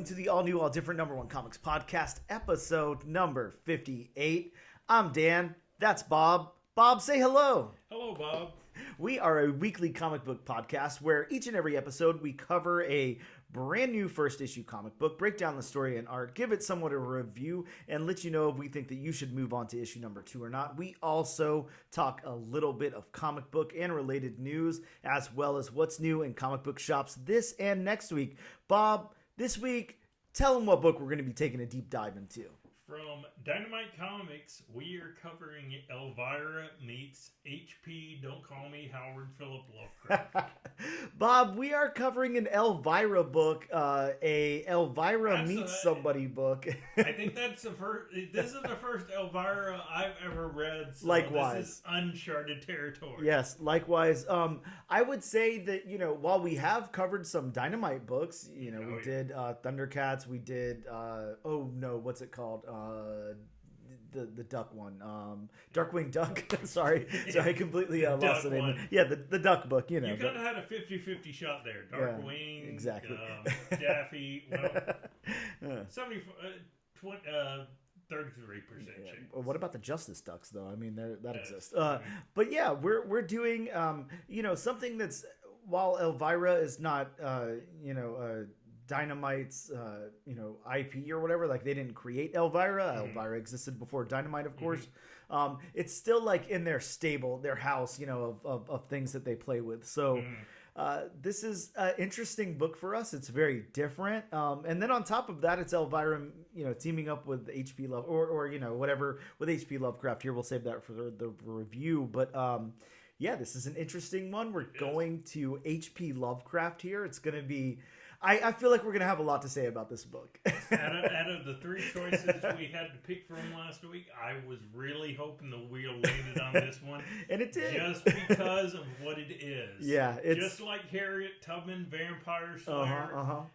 to the all-new, all-different #1 Comics podcast, episode number 58. I'm Dan. That's Bob. Bob, say hello. Hello, Bob. We are a weekly comic book podcast where each and every episode we cover a brand new first issue comic book, break down the story and art, give it somewhat a review, and let you know if we think that you should move on to issue number 2 or not. We also talk a little bit of comic book and related news, as well as what's new in comic book shops this and next week. Bob, this week, tell them what book we're going to be taking a deep dive into. From Dynamite Comics, we are covering Elvira meets HP Don't Call Me Howard Philip Lovecraft. Bob, we are covering an Elvira book, a Elvira meets somebody book. I think that's the first. This is the first Elvira I've ever read. So likewise, this is uncharted territory. Yes, likewise. I would say that while we have covered some Dynamite books, we did Thundercats. We did what's it called? The duck one, Darkwing Duck. Sorry, I completely lost the name. One. Yeah, the duck book. You kind of had a 50-50 shot there. Darkwing, yeah, exactly. Daffy. Well, 33% chance. What about the Justice Ducks, though? I mean, that exists. But yeah, we're doing something that's, while Elvira is not Dynamite's IP or whatever, like they didn't create Elvira. Mm-hmm. Elvira existed before Dynamite, of course. Mm-hmm. It's still like in their stable, their house, of things that they play with. So this is an interesting book for us. It's very different. And then on top of that, it's Elvira, teaming up with HP Love or whatever with HP Lovecraft. Here, we'll save that for the review. But yeah, this is an interesting one. We're going to HP Lovecraft here. It's going to be... I feel like we're going to have a lot to say about this book. out of the 3 choices we had to pick from last week, I was really hoping the wheel landed on this one. And it did. Just because of what it is. Yeah. It's just like Harriet Tubman, Vampire Slayer.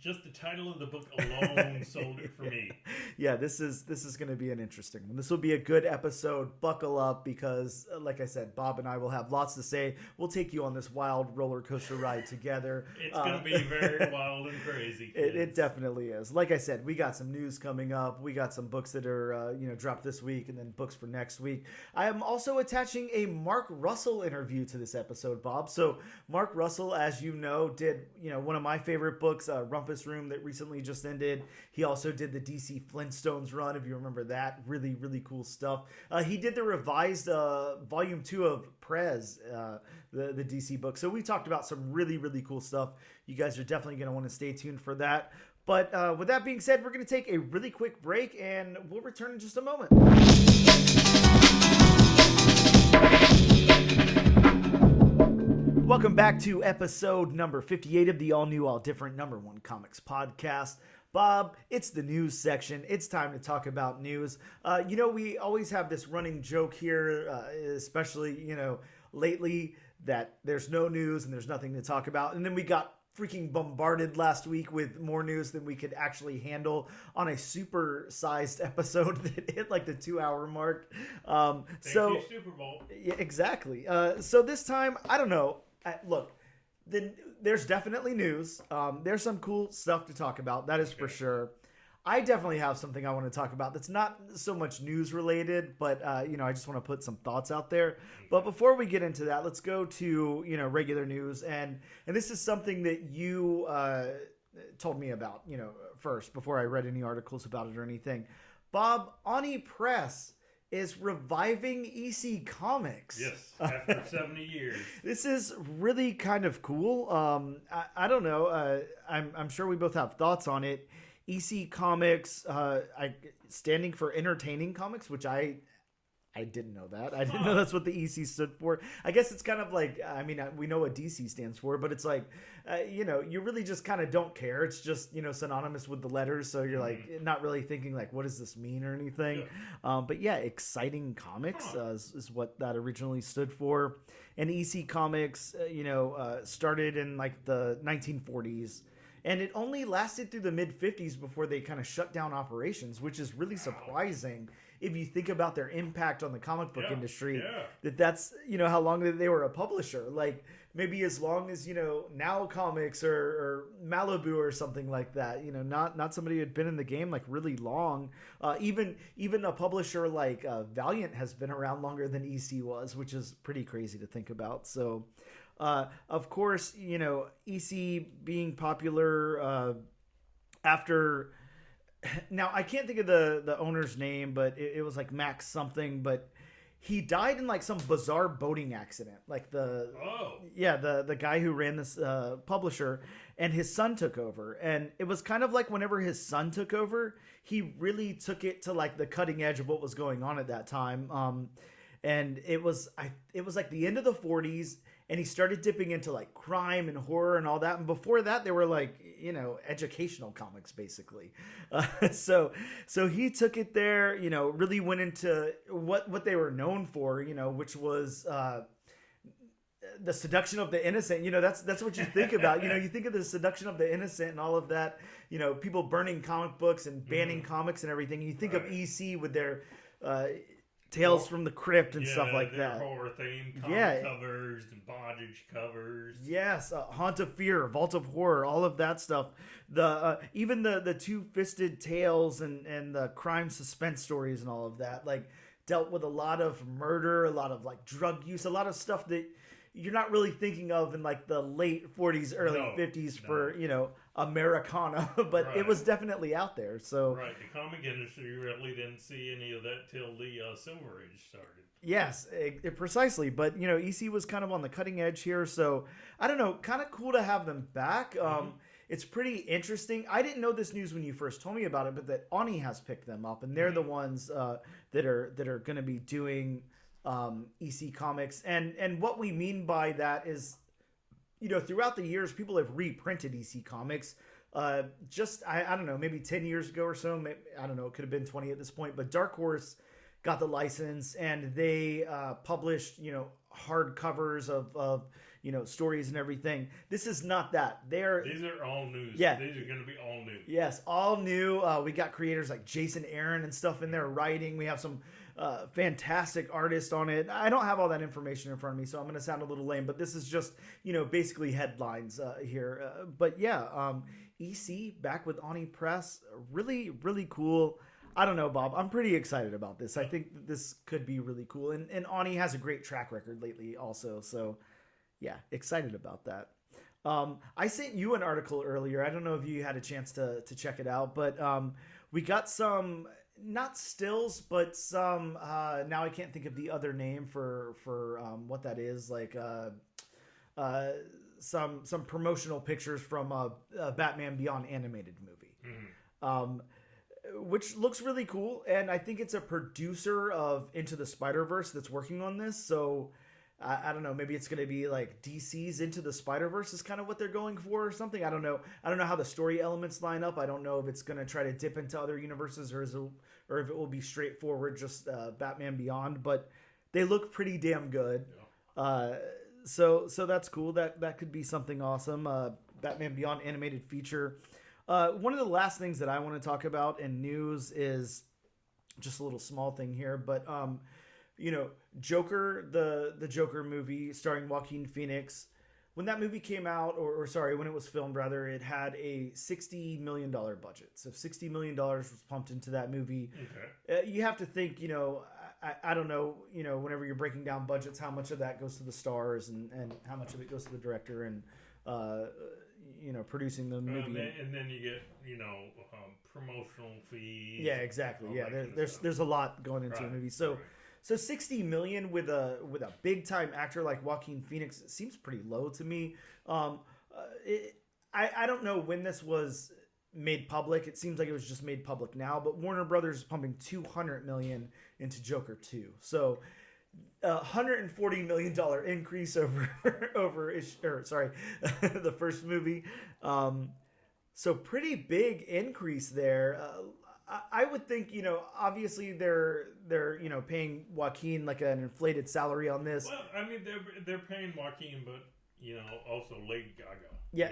Just the title of the book alone sold it for me. Yeah, this is going to be an interesting one. This will be a good episode. Buckle up because, like I said, Bob and I will have lots to say. We'll take you on this wild roller coaster ride together. It's going to be very wild and crazy. It definitely is. Like I said, we got some news coming up. We got some books that are dropped this week, and then books for next week. I am also attaching a Mark Russell interview to this episode, Bob. So Mark Russell, as you know, did one of my favorite books, Rumpus Room, that recently just ended. He also did the DC Flintstones run, if you remember that. Really, really cool stuff. He did the revised volume 2 of Prez, the DC book. So we talked about some really, really cool stuff. You guys are definitely going to want to stay tuned for that. But with that being said, we're going to take a really quick break, and we'll return in just a moment. Welcome back to episode number 58 of the all-new, all-different #1 Comics podcast. Bob, it's the news section. It's time to talk about news. We always have this running joke here, especially, lately, that there's no news and there's nothing to talk about. And then we got freaking bombarded last week with more news than we could actually handle on a super-sized episode that hit like the 2-hour mark. Thank you, Super Bowl. Yeah, exactly. So this time, I don't know. Look, there's definitely news. There's some cool stuff to talk about. That is for sure. I definitely have something I want to talk about that's not so much news related, but I just want to put some thoughts out there. But before we get into that, let's go to regular news, and this is something that you told me about first before I read any articles about it or anything. Bob, Ani Press is reviving EC Comics. Yes, after 70 years. This is really kind of cool. I don't know. I'm sure we both have thoughts on it. EC Comics, standing for Entertaining Comics, which I didn't know that. I didn't know that's what the EC stood for. I guess it's kind of like, we know what DC stands for, but it's like, you really just kind of don't care. It's just, synonymous with the letters. So you're like not really thinking like, what does this mean or anything? Yeah. But yeah, Exciting Comics is what that originally stood for. And EC Comics, started in like the 1940s. And it only lasted through the mid-50s before they kind of shut down operations, which is really surprising. if you think about their impact on the comic book industry, yeah. that's, how long they were a publisher. Like maybe as long as, Now Comics or Malibu or something like that, not somebody who had been in the game like really long. Even a publisher like Valiant has been around longer than EC was, which is pretty crazy to think about. So, of course, EC being popular after. Now I can't think of the owner's name, but it was like Max something. But he died in like some bizarre boating accident. Like the guy who ran this publisher, and his son took over. And it was kind of like whenever his son took over, he really took it to like the cutting edge of what was going on at that time. And it was like the end of the 40s. And he started dipping into like crime and horror and all that. And before that, they were like, educational comics, basically. So he took it there, really went into what they were known for, which was the seduction of the innocent. That's what you think about. You think of the seduction of the innocent and all of that, people burning comic books and banning comics and everything. You think of EC with their Tales from the Crypt and stuff like that. Horror themed comic covers and bondage covers. Yes, Haunt of Fear, Vault of Horror, all of that stuff. The even the Two-Fisted Tales and the crime suspense stories and all of that, like dealt with a lot of murder, a lot of like drug use, a lot of stuff that you're not really thinking of in like the late 40s, early 50s for, Americana, but it was definitely out there. So the comic industry really didn't see any of that till the Silver Age started. Yes, precisely. But EC was kind of on the cutting edge here, so I don't know, kind of cool to have them back. It's pretty interesting. I didn't know this news when you first told me about it, but that Oni has picked them up, and they're the ones that are going to be doing EC Comics. And what we mean by that is, throughout the years, people have reprinted EC Comics. I don't know, maybe 10 years ago or so. Maybe, I don't know, it could have been 20 at this point. But Dark Horse got the license, and they published, hardcovers of stories and everything. This is not that. These are all new. Yeah. These are going to be all new. Yes, all new. We got creators like Jason Aaron and stuff in there writing. We have some fantastic artists on it. I don't have all that information in front of me, so I'm going to sound a little lame, but this is just, basically headlines here. But yeah, EC back with Oni Press. Really, really cool. I don't know, Bob. I'm pretty excited about this. I think this could be really cool. And Oni has a great track record lately also. So, yeah, excited about that. I sent you an article earlier. I don't know if you had a chance to check it out, but we got some, not stills, but some, now I can't think of the other name for what that is, like some promotional pictures from a Batman Beyond animated movie. Which looks really cool, and I think it's a producer of Into the Spider-Verse that's working on this, so I don't know, maybe it's going to be like DC's Into the Spider-Verse is kind of what they're going for or something. I don't know how the story elements line up. I don't know if it's going to try to dip into other universes or if it will be straightforward just Batman Beyond, but they look pretty damn good. So that's cool. That could be something awesome. Batman Beyond animated feature. One of the last things that I want to talk about in news is just a little small thing here, but Joker, the Joker movie starring Joaquin Phoenix, when that movie came out, or sorry, when it was filmed rather, it had a $60 million budget. So $60 million was pumped into that movie. Okay. You have to think, I don't know, whenever you're breaking down budgets, how much of that goes to the stars and how much of it goes to the director and producing the movie. And then you get, promotional fees. Yeah, exactly. Yeah, there's a lot going into a movie. So 60 million with a big time actor like Joaquin Phoenix seems pretty low to me. I don't know when this was made public. It seems like it was just made public now, but Warner Brothers is pumping 200 million into Joker 2. So $140 million increase over the first movie. So pretty big increase there. I would think, obviously they're paying Joaquin like an inflated salary on this. Well, I mean, they're paying Joaquin, but also Lady Gaga. Yeah,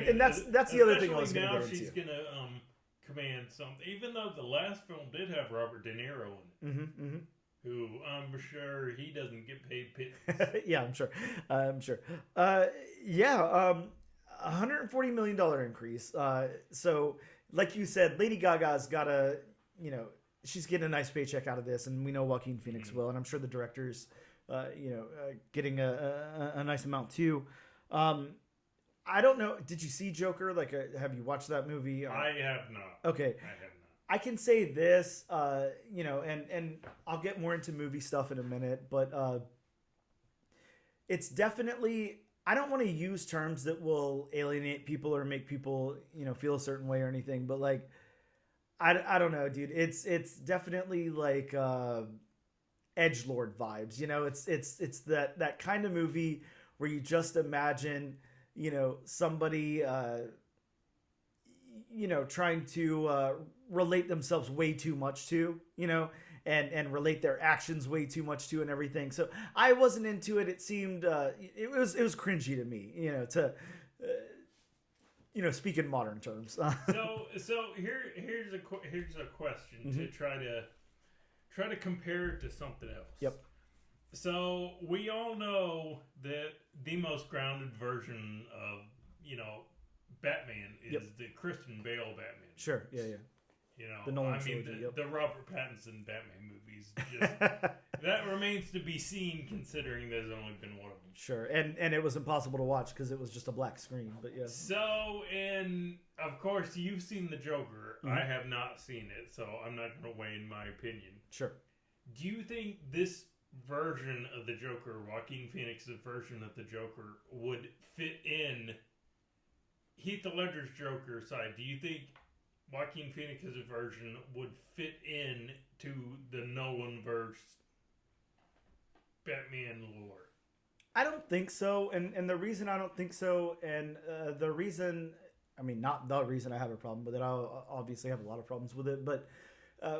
and that's the other thing I was going to now get into. She's going to command something. Even though the last film did have Robert De Niro in it, who I'm sure he doesn't get paid pittance. Yeah, I'm sure. $140 million increase. So, like you said, Lady Gaga's got a, she's getting a nice paycheck out of this, and we know Joaquin Phoenix will, and I'm sure the director's, getting a nice amount too. I don't know. Did you see Joker? Like, have you watched that movie? I have not. Okay. I have not. I can say this, and I'll get more into movie stuff in a minute, but it's definitely, I don't want to use terms that will alienate people or make people, feel a certain way or anything, but like, I don't know, dude. It's definitely like edgelord vibes. It's that kind of movie where you just imagine, somebody trying to relate themselves way too much to, and relate their actions way too much to and everything. So I wasn't into it. It seemed it was cringy to me, to speak in modern terms. So here's a question to try to compare it to something else. Yep. So we all know that the most grounded version of Batman is the Christian Bale Batman. Sure. Yeah. The Nolan trilogy, the Robert Pattinson Batman movies. Just, that remains to be seen, considering there's only been one of them. Sure, and it was impossible to watch because it was just a black screen. But yeah. So, and of course, you've seen the Joker. I have not seen it, so I'm not going to weigh in my opinion. Sure. Do you think this version of the Joker, Joaquin Phoenix's version of the Joker, would fit in Heath Ledger's Joker side? Do you think Joaquin Phoenix's version would fit in to the Nolan-verse Batman lore? I don't think so, and the reason I don't think so, and the reason, I mean, not the reason I have a problem with it, I'll obviously have a lot of problems with it, but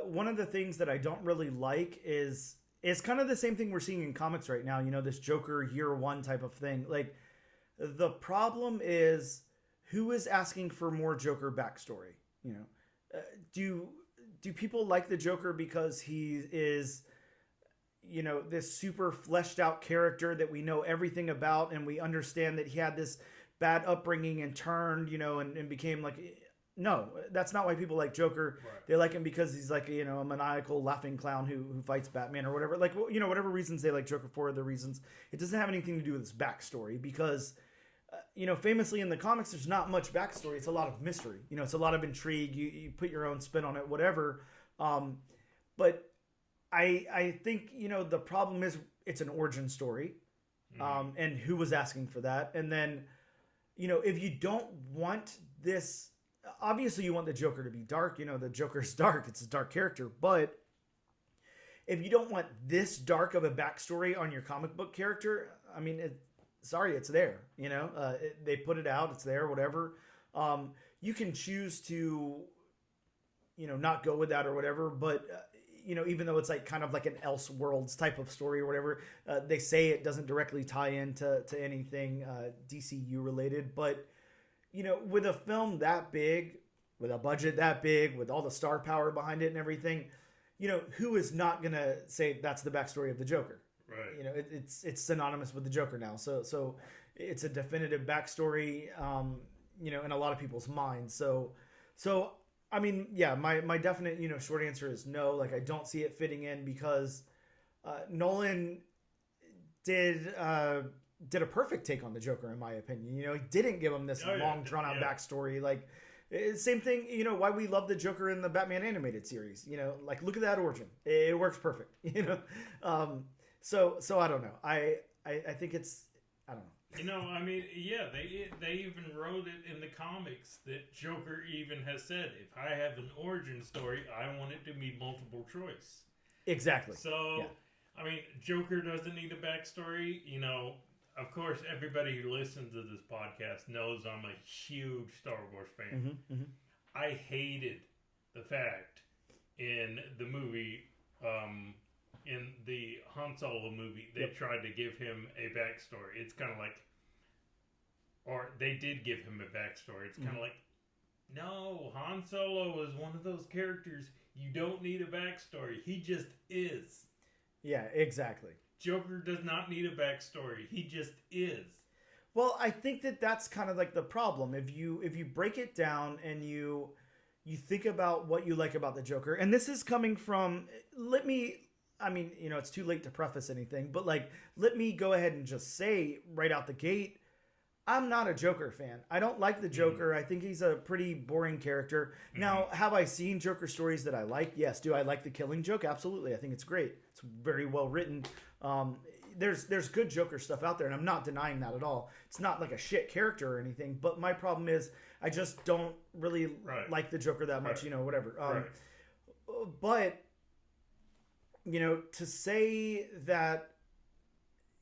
one of the things that I don't really like is kind of the same thing we're seeing in comics right now, this Joker year one type of thing. Like, the problem is, who is asking for more Joker backstory? Do people like the Joker because he is, this super fleshed out character that we know everything about, and we understand that he had this bad upbringing and turned, and became like, no, that's not why people like Joker. Right. They like him because he's like, a maniacal laughing clown who fights Batman or whatever. Like, whatever reasons they like Joker for, the reasons. It doesn't have anything to do with his backstory because, famously in the comics, there's not much backstory. It's a lot of mystery. It's a lot of intrigue. You put your own spin on it, whatever. But I think, the problem is it's an origin story. And who was asking for that? And then, if you don't want this, obviously you want the Joker to be dark. The Joker's dark. It's a dark character. But if you don't want this dark of a backstory on your comic book character, I mean, sorry, it's there. They put it out. It's there, whatever. You can choose to, not go with that or whatever. But, even though it's like kind of like an Elseworlds type of story or whatever, they say it doesn't directly tie into anything DCU related. But, with a film that big, with a budget that big, with all the star power behind it and everything, who is not going to say that's the backstory of the Joker? Right. It's synonymous with the Joker now. So it's a definitive backstory, in a lot of people's minds. So I mean, yeah, my definite, short answer is no. Like, I don't see it fitting in because Nolan did a perfect take on the Joker, in my opinion. He didn't give him this long, drawn-out backstory. Like, same thing, why we love the Joker in the Batman animated series. Like, look at that origin. It works perfect, So I don't know. I think it's, I don't know. I mean, yeah, they even wrote it in the comics that Joker even has said, if I have an origin story, I want it to be multiple choice. Exactly. So, yeah. I mean, Joker doesn't need a backstory. Of course, everybody who listens to this podcast knows I'm a huge Star Wars fan. I hated the fact in the movie, in the Han Solo movie, they tried to give him a backstory. It's kind of like, or they did give him a backstory. It's kind of like, No, Han Solo is one of those characters you don't need a backstory. He just is. Yeah, exactly. Joker does not need a backstory. He just is. Well, I think that that's kind of like the problem. If you break it down and you think about what you like about the Joker, and this is coming from, it's too late to preface anything, but like, let me go ahead and just say right out the gate, I'm not a Joker fan. I don't like the Joker. I think he's a pretty boring character. Now, have I seen Joker stories that I like? Yes. Do I like The Killing Joke? Absolutely. I think it's great. It's very well written. There's good Joker stuff out there, and I'm not denying that at all. It's not like a shit character or anything, but my problem is I just don't really like the Joker that much, whatever. But, to say that,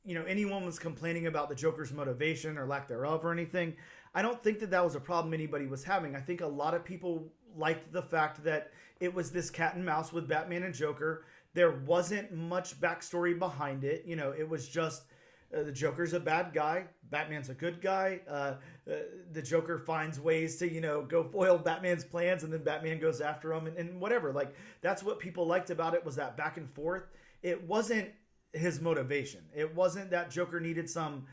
anyone was complaining about the Joker's motivation or lack thereof or anything, I don't think that was a problem anybody was having. I think a lot of people liked the fact that it was this cat and mouse with Batman and Joker. There wasn't much backstory behind it. It was just the Joker's a bad guy. Batman's a good guy. The Joker finds ways to, go foil Batman's plans, and then Batman goes after him and whatever. Like, that's what people liked about it, was that back and forth. It wasn't his motivation. It wasn't that Joker needed some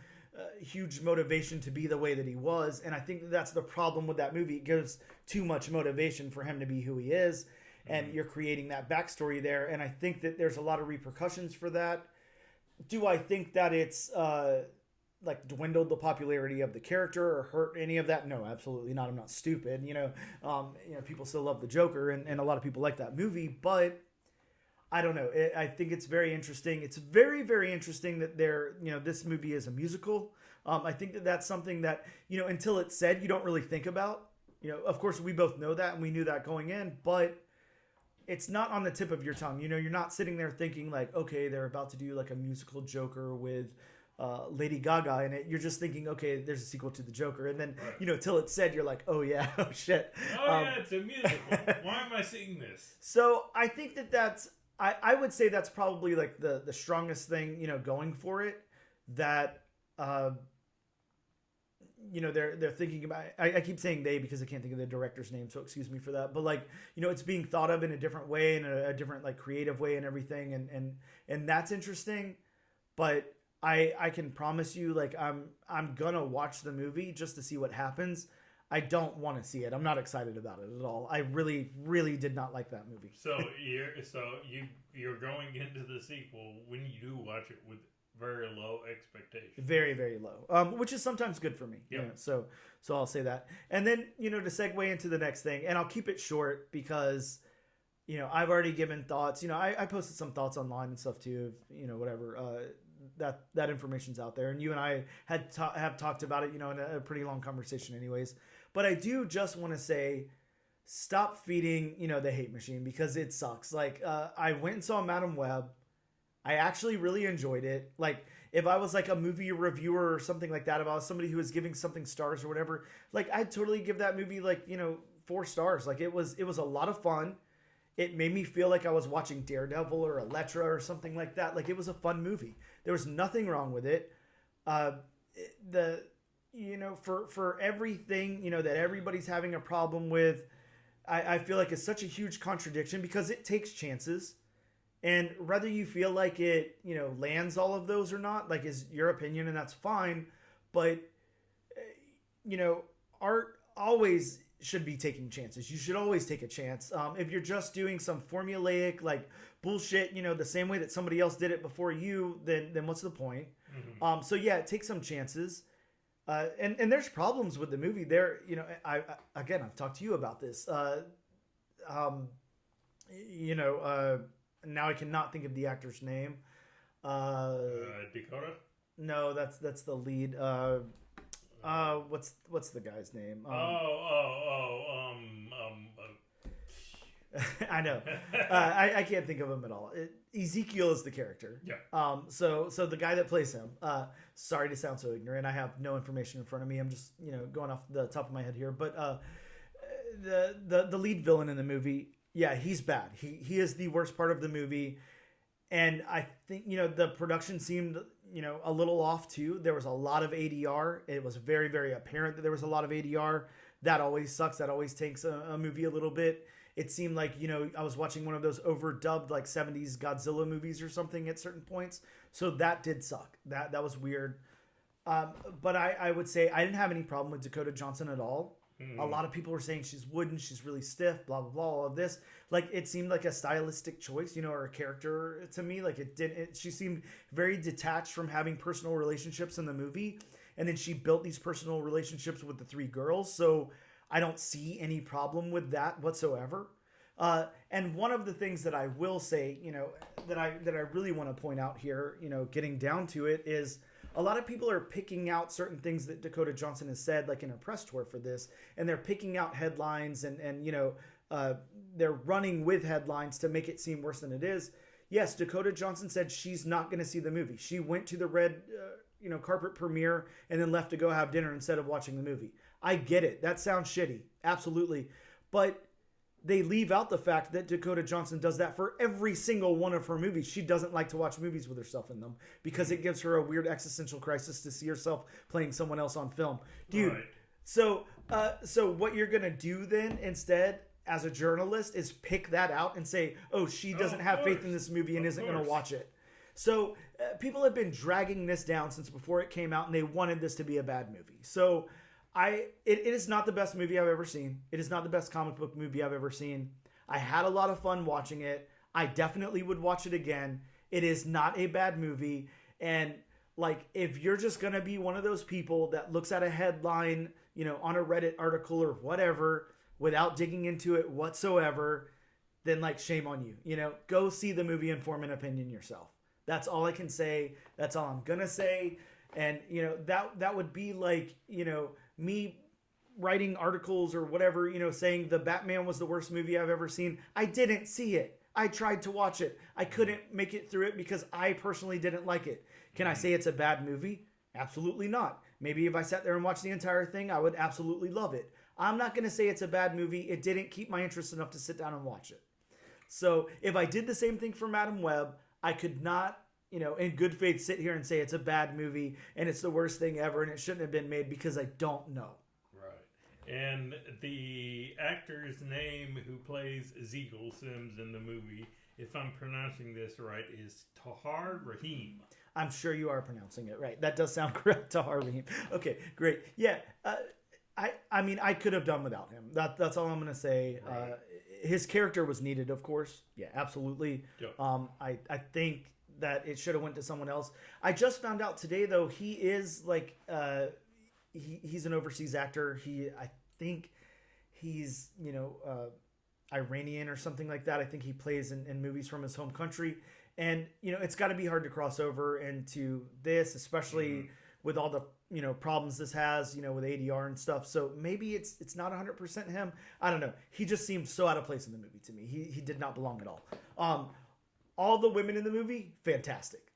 huge motivation to be the way that he was. And I think that's the problem with that movie. It gives too much motivation for him to be who he is. And you're creating that backstory there. And I think that there's a lot of repercussions for that. Do I think that it's dwindled the popularity of the character or hurt any of that? No, absolutely not. I'm not stupid. People still love the Joker, and a lot of people like that movie, but I don't know. I think it's very interesting. It's very, very interesting that this movie is a musical. I think that that's something that, until it's said, you don't really think about. Of course, we both know that, and we knew that going in, but it's not on the tip of your tongue. You're not sitting there thinking like, okay, they're about to do like a musical Joker with Lady Gaga in it. You're just thinking, okay, there's a sequel to the Joker. And then, till it's said, you're like, oh yeah, oh shit. Yeah, it's a musical. Why am I seeing this? So I think that's, I would say that's probably like the strongest thing, going for it, that, they're thinking about. I keep saying they because I can't think of the director's name, so excuse me for that. But like, it's being thought of in a different way, in a different like creative way and everything, and that's interesting. But I can promise you, like, I'm gonna watch the movie just to see what happens. I don't want to see it. I'm not excited about it at all. I really, really did not like that movie. So you're going into the sequel when you do watch it with very low expectations. Very, very low. Which is sometimes good for me. Yep. So I'll say that. And then, to segue into the next thing, and I'll keep it short because, I've already given thoughts. I posted some thoughts online and stuff too. Whatever. That information's out there, and you and I have talked about it, in a pretty long conversation anyways. But I do just want to say, stop feeding, the hate machine, because it sucks. Like, I went and saw Madam Web. I actually really enjoyed it. Like, if I was like a movie reviewer or something like that, if I was somebody who was giving something stars or whatever, like, I'd totally give that movie like, 4 stars. Like, it was a lot of fun. It made me feel like I was watching Daredevil or Elektra or something like that. Like, it was a fun movie. There was nothing wrong with it. For everything, that everybody's having a problem with, I feel like it's such a huge contradiction because it takes chances. And whether you feel like it, lands all of those or not, like, is your opinion, and that's fine. But, art always should be taking chances. You should always take a chance. If you're just doing some formulaic, like, bullshit, the same way that somebody else did it before you, then what's the point? Mm-hmm. So yeah, take some chances. And there's problems with the movie. There, I've talked to you about this. Now I cannot think of the actor's name. Dakota? No, that's the lead. What's the guy's name? I know. I can't think of him at all. Ezekiel is the character. Yeah. So the guy that plays him. Sorry to sound so ignorant. I have no information in front of me. I'm just going off the top of my head here. But the lead villain in the movie, yeah, he's bad. He is the worst part of the movie, and I think the production seemed a little off too. There was a lot of ADR. It was very, very apparent that there was a lot of ADR. That always sucks. That always takes a movie a little bit. It seemed like, I was watching one of those overdubbed like 70s Godzilla movies or something at certain points. So that did suck. That was weird. But I would say I didn't have any problem with Dakota Johnson at all. A lot of people were saying she's wooden, she's really stiff, blah, blah, blah, all of this. Like, it seemed like a stylistic choice, or a character to me. Like, she seemed very detached from having personal relationships in the movie. And then she built these personal relationships with the 3 girls. So I don't see any problem with that whatsoever. And one of the things that I will say, that I really want to point out here, getting down to it, is a lot of people are picking out certain things that Dakota Johnson has said, like in her press tour for this, and they're picking out headlines and they're running with headlines to make it seem worse than it is. Yes, Dakota Johnson said she's not going to see the movie. She went to the red, carpet premiere and then left to go have dinner instead of watching the movie. I get it. That sounds shitty. Absolutely. But they leave out the fact that Dakota Johnson does that for every single one of her movies. She doesn't like to watch movies with herself in them because it gives her a weird existential crisis to see herself playing someone else on film. Dude, right. So what you're going to do then instead as a journalist is pick that out and say, oh, she doesn't have faith in this movie and isn't going to watch it. So people have been dragging this down since before it came out, and they wanted this to be a bad movie. So it is not the best movie I've ever seen. It is not the best comic book movie I've ever seen. I had a lot of fun watching it. I definitely would watch it again. It is not a bad movie. And like, if you're just going to be one of those people that looks at a headline, on a Reddit article or whatever, without digging into it whatsoever, then like, shame on you. Go see the movie and form an opinion yourself. That's all I can say. That's all I'm going to say. And, that would be like, me writing articles or whatever, saying the Batman was the worst movie I've ever seen. I didn't see it. I tried to watch it. I couldn't make it through it because I personally didn't like it. Can I say it's a bad movie? Absolutely not. Maybe if I sat there and watched the entire thing, I would absolutely love it. I'm not going to say it's a bad movie. It didn't keep my interest enough to sit down and watch it. So if I did the same thing for Madam Web, I could not, in good faith sit here and say it's a bad movie and it's the worst thing ever and it shouldn't have been made because I don't know. Right. And the actor's name who plays Ezekiel Sims in the movie, if I'm pronouncing this right, is Tahar Rahim. I'm sure you are pronouncing it right. That does sound correct, Tahar Rahim. Okay, great. Yeah, I mean, I could have done without him. That's all I'm going to say. Right. His character was needed, of course. Yeah, absolutely. Yep. I think that it should have went to someone else. I just found out today, though, he is like he's an overseas actor. I think he's Iranian or something like that. I think he plays in movies from his home country, and it's got to be hard to cross over into this, especially with all the problems this has with ADR and stuff. So maybe it's not 100% him. I don't know. He just seemed so out of place in the movie to me. He did not belong at all. All the women in the movie, fantastic.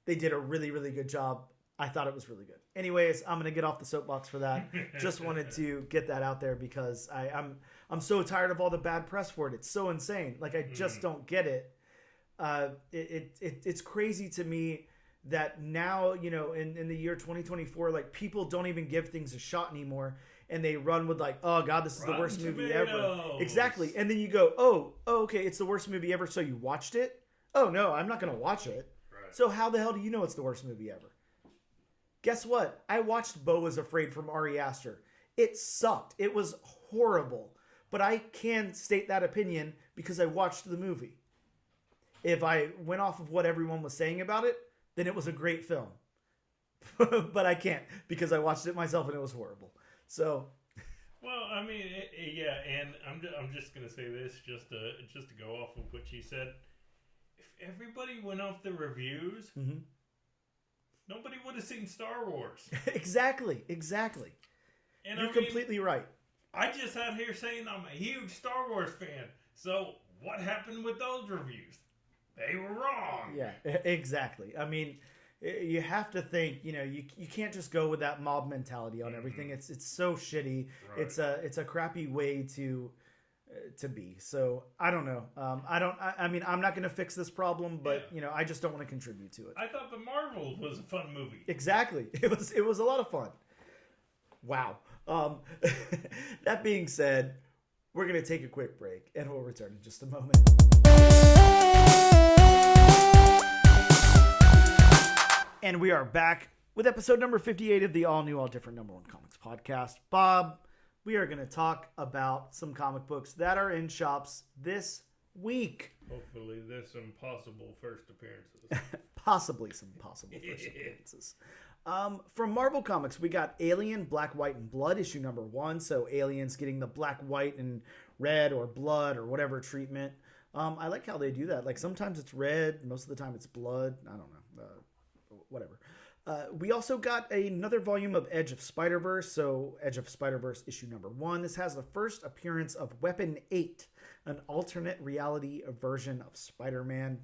They did a really, really good job. I thought it was really good. Anyways, I'm going to get off the soapbox for that. Just wanted to get that out there because I'm so tired of all the bad press for it. It's so insane. Like, I just don't get it. It's crazy to me that now, in the year 2024, like, people don't even give things a shot anymore. And they run with like, oh God, this is the worst movie ever. Exactly. And then you go, oh, okay, it's the worst movie ever. So you watched it? Oh no, I'm not going to watch it. Right. So how the hell do you know it's the worst movie ever? Guess what? I watched Beau is Afraid from Ari Aster. It sucked. It was horrible. But I can state that opinion because I watched the movie. If I went off of what everyone was saying about it, then it was a great film. But I can't because I watched it myself and it was horrible. So, well, I mean, yeah, and I'm just gonna say this just to go off of what she said. If everybody went off the reviews, nobody would have seen Star Wars. Exactly. And you're completely right. I just sat here saying I'm a huge Star Wars fan. So what happened with those reviews? They were wrong. Yeah, exactly. I mean, you have to think, you can't just go with that mob mentality on everything. It's so shitty. Right. It's a crappy way to be. So I don't know. I mean, I'm not going to fix this problem, but I just don't want to contribute to it. I thought The Marvels was a fun movie. Exactly. It was a lot of fun. Wow. Um, that being said, we're going to take a quick break and we'll return in just a moment. And we are back with episode number 58 of the all new, all different number one comics podcast. Bob, we are going to talk about some comic books that are in shops this week. Hopefully there's some possible first appearances. Possibly some possible first appearances. From Marvel Comics, we got Alien, Black, White, and Blood, issue number 1. So Aliens getting the black, white, and red or blood or whatever treatment. I like how they do that. Like sometimes it's red, most of the time it's blood. I don't know. Whatever. We also got another volume of Edge of Spider-Verse. So Edge of Spider-Verse issue number 1. This has the first appearance of Weapon 8, an alternate reality version of Spider-Man.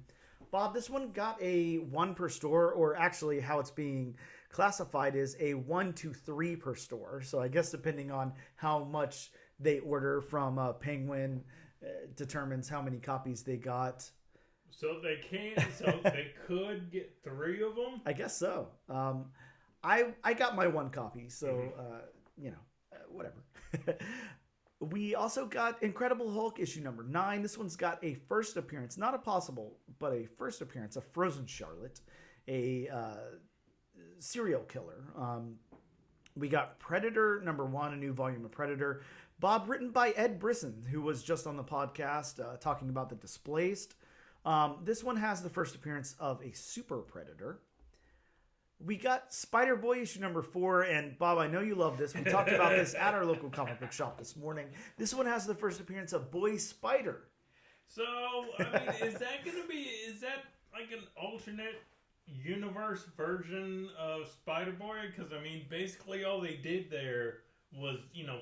Bob, this one got a 1 per store, or actually how it's being classified is a 1 to 3 per store. So I guess depending on how much they order from Penguin determines how many copies they got. So they could get 3 of them? I guess so. I got my 1 copy, so, whatever. We also got Incredible Hulk issue number 9. This one's got a first appearance, not a possible, but a first appearance of Frozen Charlotte, a serial killer. We got Predator number 1, a new volume of Predator. Bob, written by Ed Brisson, who was just on the podcast talking about The Displaced. This one has the first appearance of a super predator. We got Spider-Boy issue number 4, and Bob, I know you love this. We talked about this at our local comic book shop this morning. This one has the first appearance of Boy Spider. So, I mean, is that like an alternate universe version of Spider-Boy? Because, I mean, basically all they did there was,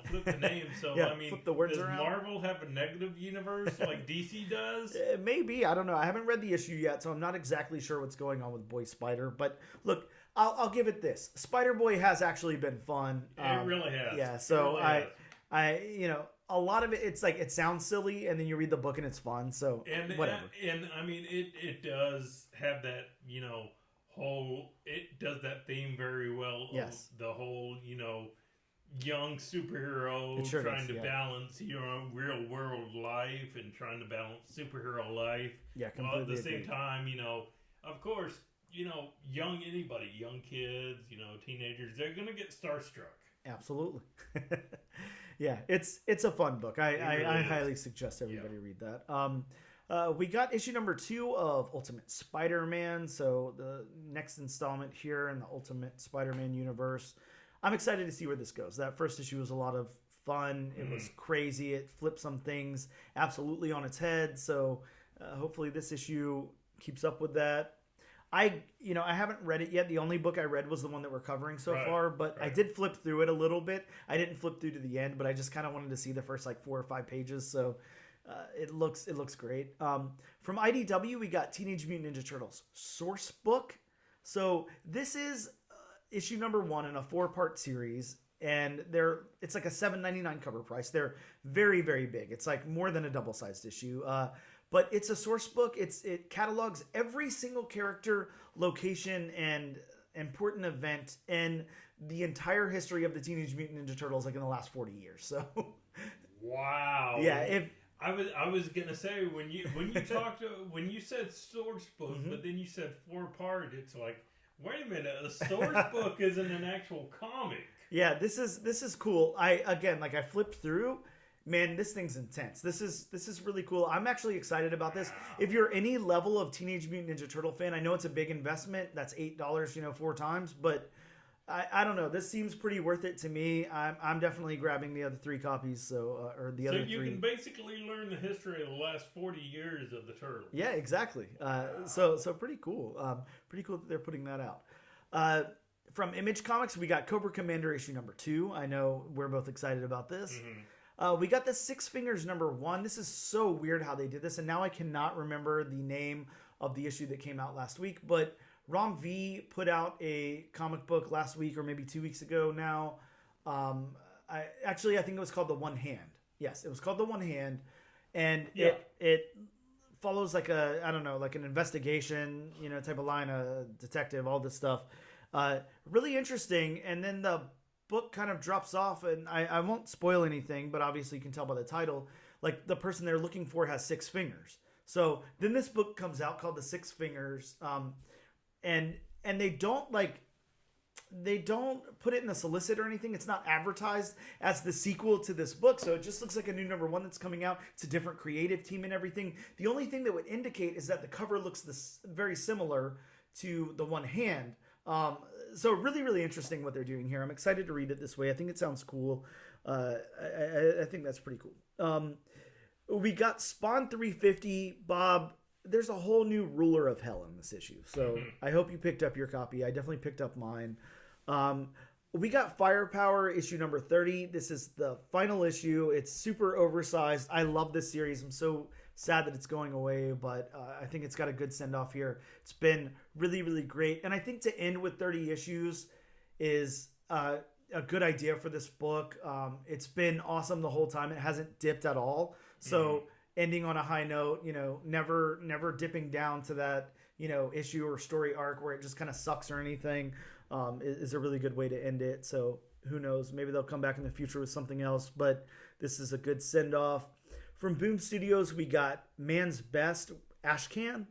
flip the name. So, yeah, I mean, flip the words does around. Marvel have a negative universe like DC does? Maybe. I don't know. I haven't read the issue yet, so I'm not exactly sure what's going on with Boy Spider. But look, I'll give it this. Spider-Boy has actually been fun. It really has. Yeah, so really I a lot of it, it's like, it sounds silly, and then you read the book and it's fun, so whatever. And I mean, it does have that, it does that theme very well. Yes. The whole, young superhero sure trying is, to yeah. balance, real world life and trying to balance superhero life. Yeah, While at completely the same agree. time, of course, young kids, teenagers, they're going to get starstruck. Absolutely. Yeah, it's a fun book. I really highly suggest everybody read that. We got issue number 2 of Ultimate Spider-Man, so the next installment here in the Ultimate Spider-Man universe. I'm excited to see where this goes. That first issue was a lot of fun. It was crazy. It flipped some things absolutely on its head, so hopefully this issue keeps up with that. I haven't read it yet. The only book I read was the one that we're covering so far, but I did flip through it a little bit. I didn't flip through to the end, but I just kind of wanted to see the first 4 or 5 pages. So it looks great. From IDW, we got Teenage Mutant Ninja Turtles source book. So this is issue number 1 in a 4-part series, and it's like a $7.99 cover price. They're very, very big. It's like more than a double-sized issue. But it's a source book. It catalogs every single character, location, and important event in the entire history of the Teenage Mutant Ninja Turtles, like in the last 40 years. So, wow. Yeah. I was gonna say when you said source book, but then you said 4-part, it's like, wait a minute, a source book isn't an actual comic. Yeah, this is cool. I flipped through. Man, this thing's intense. This is really cool. I'm actually excited about this. If you're any level of Teenage Mutant Ninja Turtle fan, I know it's a big investment. That's $8, 4 times, but I don't know. This seems pretty worth it to me. I'm definitely grabbing the other 3 copies. So other 3. So you can basically learn the history of the last 40 years of the Turtles. Yeah, exactly. So pretty cool. Pretty cool that they're putting that out. From Image Comics, we got Cobra Commander issue number 2. I know we're both excited about this. We got the Six Fingers number 1. This is so weird how they did this, and now I cannot remember the name of the issue that came out last week, but Rom V put out a comic book last week or maybe 2 weeks ago now. I think it was called The One Hand. Yes, it was called The One Hand, and it follows like an investigation, type of line, a detective, all this stuff. Really interesting. And then the book kind of drops off, and I won't spoil anything, but obviously you can tell by the title, like the person they're looking for has 6 fingers. So then this book comes out called The 6 Fingers, and they don't put it in the solicit or anything. It's not advertised as the sequel to this book, so it just looks like a new #1 that's coming out. It's a different creative team and everything. The only thing that would indicate is that the cover looks very similar to the one hand. So really, really interesting what they're doing here. I'm excited to read it this way. I think it sounds cool. I think that's pretty cool. We got Spawn 350. Bob, there's a whole new ruler of hell in this issue. So I hope you picked up your copy. I definitely picked up mine. We got Firepower issue number 30. This is the final issue. It's super oversized. I love this series. I'm so sad that it's going away, but I think it's got a good send-off here. It's been really, really great. And I think to end with 30 issues is a good idea for this book. It's been awesome the whole time. It hasn't dipped at all. So ending on a high note, never dipping down to that, issue or story arc where it just kind of sucks or anything, is a really good way to end it. So who knows? Maybe they'll come back in the future with something else, but this is a good send-off. From Boom Studios, we got Man's Best, Ashcan.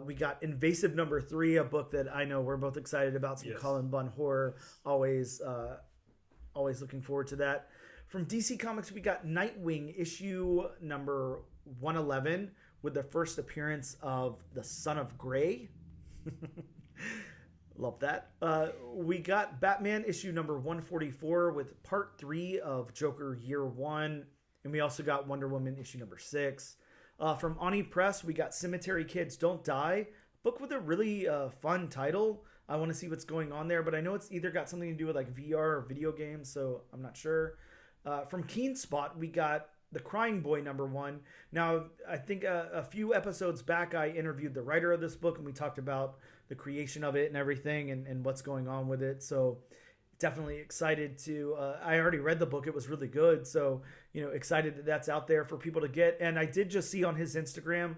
We got Invasive number 3, a book that I know we're both excited about. Some Colin Bunn horror. Always looking forward to that. From DC Comics, we got Nightwing issue number 111 with the first appearance of the Son of Grey. Love that. We got Batman issue number 144 with part 3 of Joker Year 1. And we also got Wonder Woman issue number 6. From Oni Press, we got Cemetery Kids Don't Die. Book with a really fun title. I want to see what's going on there, but I know it's either got something to do with like VR or video games, so I'm not sure. From Keen Spot, we got The Crying Boy number 1. Now, I think a few episodes back, I interviewed the writer of this book, and we talked about the creation of it and everything and what's going on with it. So definitely excited to, I already read the book. It was really good. So, excited that that's out there for people to get. And I did just see on his Instagram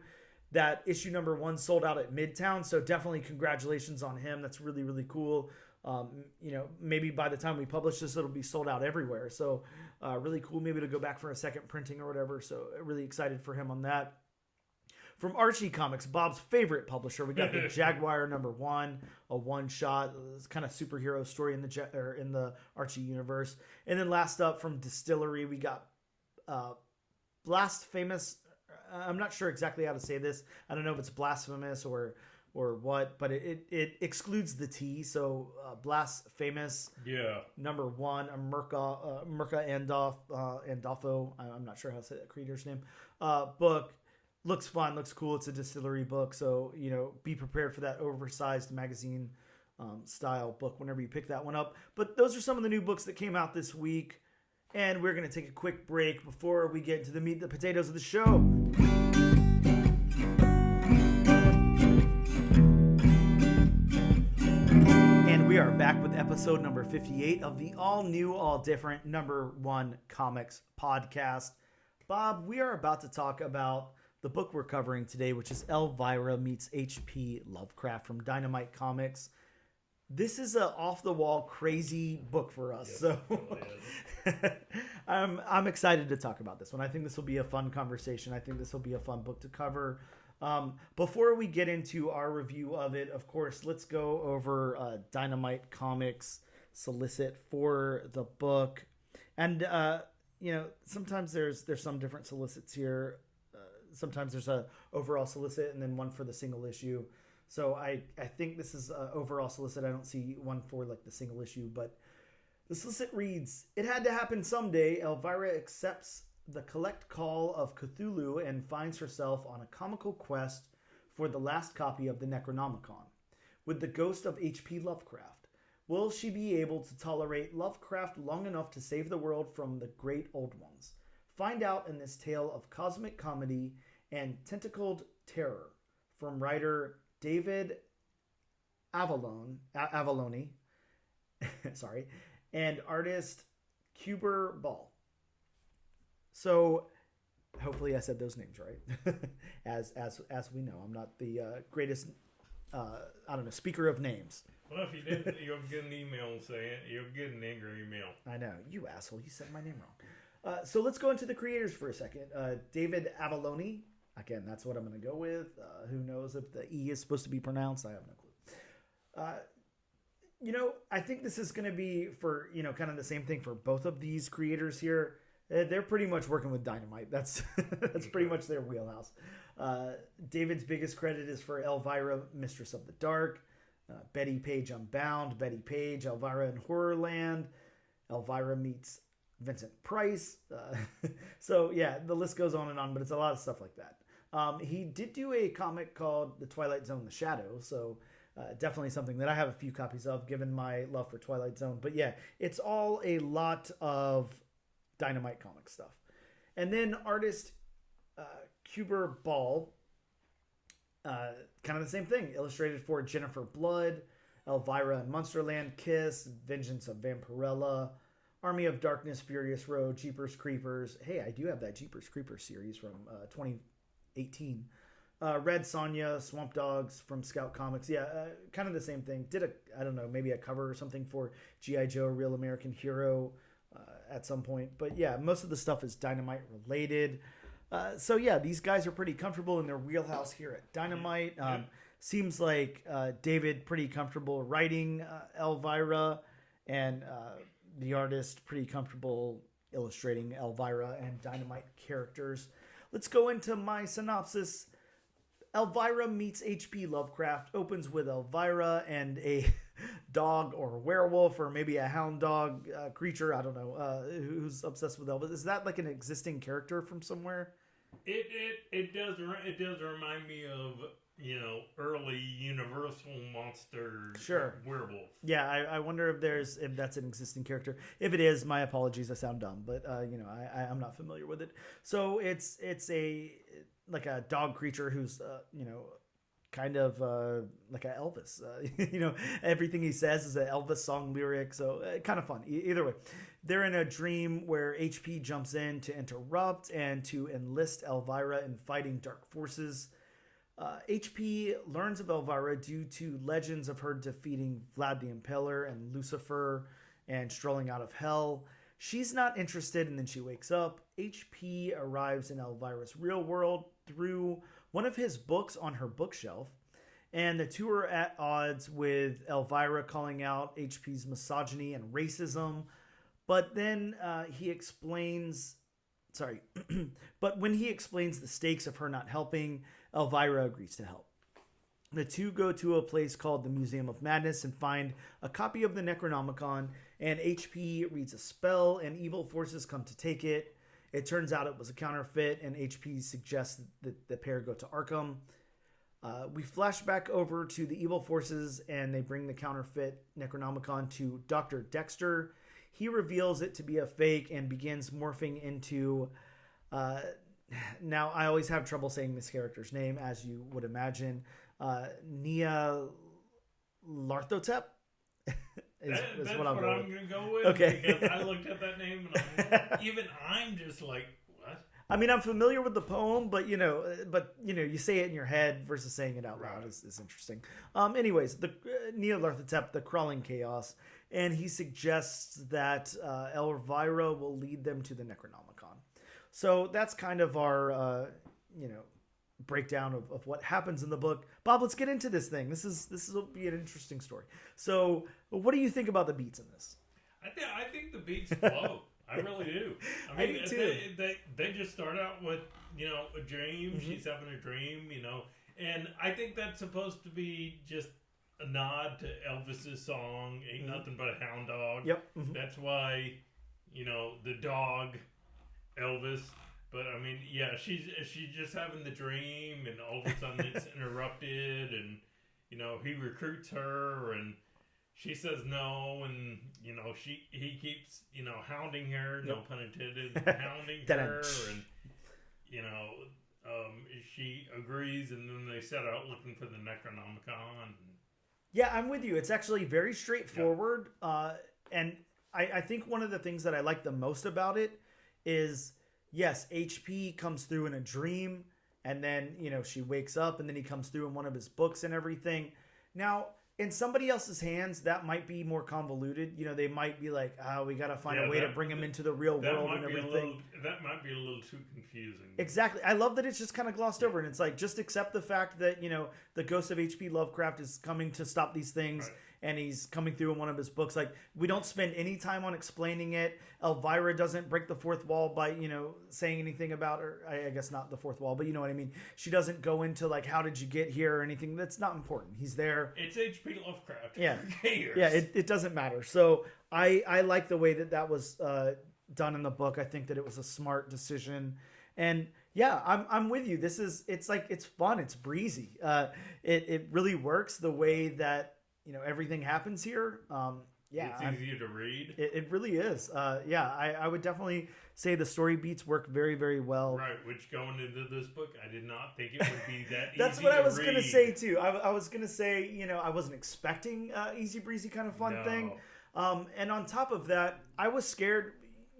that issue number 1 sold out at Midtown. So definitely congratulations on him. That's really, really cool. Maybe by the time we publish this, it'll be sold out everywhere. So really cool. Maybe to go back for a second printing or whatever. So really excited for him on that. From Archie Comics, Bob's favorite publisher, we got the Jaguar number 1, a one-shot. It's kind of superhero story in the Archie universe. And then last up from Distillery, we got Blasphemous. I'm not sure exactly how to say this. I don't know if it's blasphemous or what, but it excludes the T. So Blasphemous, number 1, Mirka Andolfo. I'm not sure how to say that creator's name. Book. Looks fun, looks cool. It's a Distillery book, so be prepared for that oversized magazine style book whenever you pick that one up. But those are some of the new books that came out this week, and we're going to take a quick break before we get into the meat and the potatoes of the show. And we are back with episode number 58 of the all new, all different #1 comics podcast. Bob, we are about to talk about the book we're covering today, which is Elvira meets HP Lovecraft from Dynamite Comics. This is a off-the-wall crazy book for us, so I'm excited to talk about this one. I think this will be a fun conversation. I think this will be a fun book to cover. Before we get into our review of it, of course, let's go over Dynamite Comics solicit for the book. And sometimes there's some different solicits here. Sometimes there's a overall solicit and then one for the single issue. So I think this is overall solicit. I don't see one for like the single issue, but the solicit reads, "It had to happen someday. Elvira accepts the collect call of Cthulhu and finds herself on a comical quest for the last copy of the Necronomicon with the ghost of HP Lovecraft. Will she be able to tolerate Lovecraft long enough to save the world from the great old ones? Find out in this tale of cosmic comedy and tentacled terror from writer David Avaloni, sorry, and artist Kuber Ball." So hopefully I said those names right. as we know, I'm not the greatest I don't know, speaker of names. Well, if you didn't, you'll get an email saying you'll get an angry email. I know, you asshole, you said my name wrong. So let's go into the creators for a second. David Avallone. Again, that's what I'm going to go with. Who knows if the E is supposed to be pronounced? I have no clue. I think this is going to be for, kind of the same thing for both of these creators here. They're pretty much working with Dynamite. That's pretty much their wheelhouse. David's biggest credit is for Elvira, Mistress of the Dark, Betty Page Unbound, Betty Page, Elvira in Horrorland, Elvira meets Vincent Price. So yeah, the list goes on and on, but it's a lot of stuff like that. He did do a comic called The Twilight Zone: The Shadow, so definitely something that I have a few copies of, given my love for Twilight Zone. But yeah, it's all a lot of Dynamite Comic stuff. And then artist Kuber Ball, kind of the same thing. Illustrated for Jennifer Blood, Elvira in Monsterland, Kiss, Vengeance of Vampirella, Army of Darkness, Furious Road, Jeepers Creepers. Hey, I do have that Jeepers Creepers series from 2018. Red Sonja, Swamp Dogs from Scout Comics. Yeah, kind of the same thing. Did maybe a cover or something for G.I. Joe, Real American Hero at some point. But yeah, most of the stuff is Dynamite related. So yeah, these guys are pretty comfortable in their wheelhouse here at Dynamite. Seems like David pretty comfortable writing Elvira, and the artist pretty comfortable illustrating Elvira and Dynamite characters. Let's go into my synopsis. Elvira meets HP Lovecraft, opens with Elvira and a dog or werewolf or maybe a hound dog creature, I don't know, who's obsessed with Elvis. Is that like an existing character from somewhere? It does remind me of, early Universal monster werewolf. Yeah, I wonder if that's an existing character. If it is, my apologies, I sound dumb, but I'm not familiar with it. So it's a like a dog creature who's kind of like a Elvis. Everything he says is an Elvis song lyric, so kind of fun. Either way, they're in a dream where HP jumps in to interrupt and to enlist Elvira in fighting dark forces. HP learns of Elvira due to legends of her defeating Vlad the Impaler and Lucifer and strolling out of hell. She's not interested, and then she wakes up. HP arrives in Elvira's real world through one of his books on her bookshelf, and the two are at odds, with Elvira calling out HP's misogyny and racism. But then he explains, but when he explains the stakes of her not helping, Elvira agrees to help. The two go to a place called the Museum of Madness and find a copy of the Necronomicon, and HP reads a spell and evil forces come to take it. It turns out it was a counterfeit, and HP suggests that the pair go to Arkham. We flash back over to the evil forces, and they bring the counterfeit Necronomicon to Dr. Dexter. He reveals it to be a fake and begins morphing into... now, I always have trouble saying this character's name, as you would imagine. Nia Larthotep that's what I'm going to go with. Okay. Because I looked at that name, and I'm just like, what? I mean, I'm familiar with the poem, but you say it in your head versus saying it out loud is interesting. Anyways, the Nia Larthotep, the Crawling Chaos, and he suggests that Elvira will lead them to the Necronomicon. So that's kind of our, breakdown of what happens in the book. Bob, let's get into this thing. This will be an interesting story. So, what do you think about the beats in this? I think the beats flow. I really do. I mean, they just start out with a dream. Mm-hmm. She's having a dream, and I think that's supposed to be just a nod to Elvis's song "Ain't Nothing But a Hound Dog." Yep. Mm-hmm. That's why the dog Elvis. But I mean, yeah, she's just having the dream, and all of a sudden it's interrupted, and he recruits her, and she says no, and he keeps hounding her, no pun intended, hounding her, and she agrees, and then they set out looking for the Necronomicon. Yeah, I'm with you. It's actually very straightforward, and I think one of the things that I like the most about it is, yes, HP comes through in a dream and then, you know, she wakes up and then he comes through in one of his books and everything. Now, in somebody else's hands, that might be more convoluted. You know, they might be like, we got to find a way to bring him into the real world and everything. That might be a little too confusing. Exactly. I love that it's just kind of glossed over. And it's like, just accept the fact that, you know, the ghost of HP Lovecraft is coming to stop these things. Right. And he's coming through in one of his books. Like, we don't spend any time on explaining it. Elvira doesn't break the fourth wall by, you know, saying anything about her. I guess not the fourth wall, but you know what I mean. She doesn't go into, like, how did you get here or anything. That's not important. He's there. It's HP Lovecraft. Yeah. Who cares? Yeah, it doesn't matter. So I like the way that was done in the book. I think that it was a smart decision. And yeah, I'm with you. It's like, it's fun. It's breezy. It really works the way that, you know, everything happens here. Yeah, it's easier to read. It really is. Yeah, I would definitely say the story beats work very, very well. Right, which going into this book, I did not think it would be that easy. That's what I was going to say too. I was going to say, you know, I wasn't expecting easy breezy kind of fun thing. And on top of that, I was scared.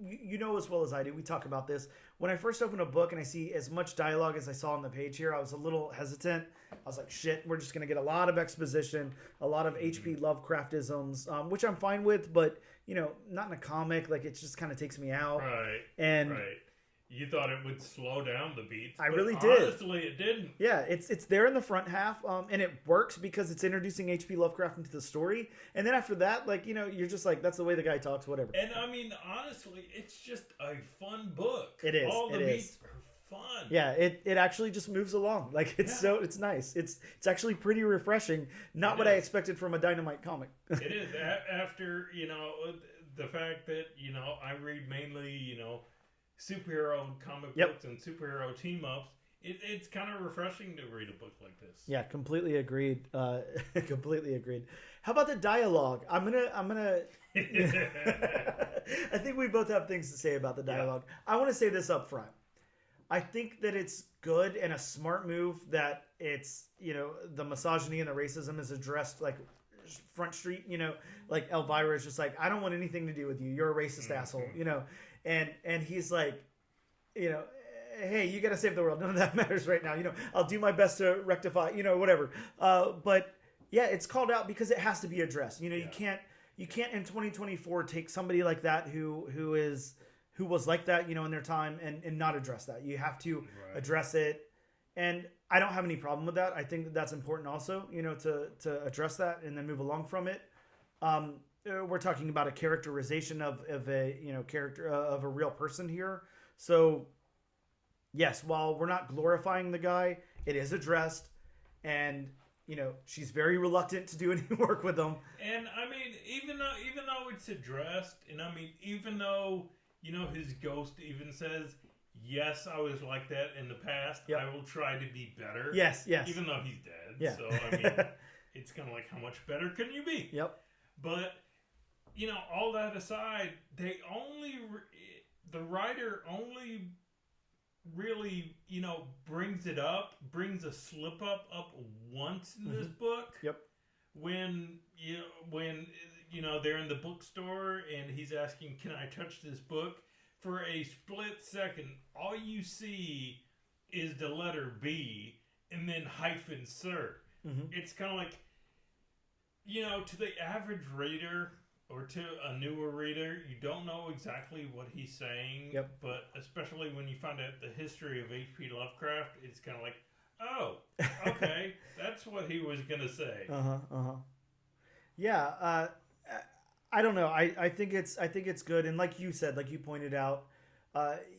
You know as well as I do, we talk about this. When I first open a book and I see as much dialogue as I saw on the page here, I was a little hesitant. I was like, shit, we're just going to get a lot of exposition, a lot of HP Lovecraftisms, which I'm fine with, but, you know, not in a comic. Like, it just kind of takes me out. Right. And right. You thought it would slow down the beats. I really did. Honestly, it didn't. Yeah, it's there in the front half, and it works because it's introducing H.P. Lovecraft into the story. And then after that, like, you know, you're just like, that's the way the guy talks, whatever. And I mean, honestly, it's just a fun book. It is. All the beats are fun. Yeah, it actually just moves along. Like, it's it's nice. It's actually pretty refreshing. Not what I expected from a Dynamite comic. It is. After, you know, the fact that, you know, I read mainly, you know, superhero comic books and superhero team ups, it's kind of refreshing to read a book like this. Yeah, completely agreed. Completely agreed. How about the dialogue? I'm gonna I think we both have things to say about the dialogue. I want to say this up front. I think that it's good and a smart move that it's, you know, the misogyny and the racism is addressed like front street, you know, like Elvira is just like, I don't want anything to do with you. You're a racist asshole, you know. And he's like, you know, hey, you got to save the world. None of that matters right now. You know, I'll do my best to rectify, you know, whatever. But yeah, it's called out because it has to be addressed. You know, you can't in 2024 take somebody like that who was like that, you know, in their time and not address that. You have to address it. And I don't have any problem with that. I think that's important also, you know, to address that and then move along from it. We're talking about a characterization of a, you know, character of a real person here. So yes, while we're not glorifying the guy, it is addressed, and, you know, she's very reluctant to do any work with him. And I mean, even though it's addressed, and I mean, even though, you know, his ghost even says, yes, I was like that in the past. I will try to be better. Yes. Even though he's dead. So I mean, it's kind of like, how much better can you be? Yep. But, you know, all that aside, the writer only really, you know, brings a slip up once in this book. Yep. When you know they're in the bookstore and he's asking, "Can I touch this book?" For a split second, all you see is the letter B and then hyphen sir. It's kind of like, you know, to the average reader or to a newer reader, you don't know exactly what he's saying. But especially when you find out the history of H.P. Lovecraft, it's kind of like, oh, okay, that's what he was gonna say. Yeah. I don't know. I think it's good, and like you said, like you pointed out,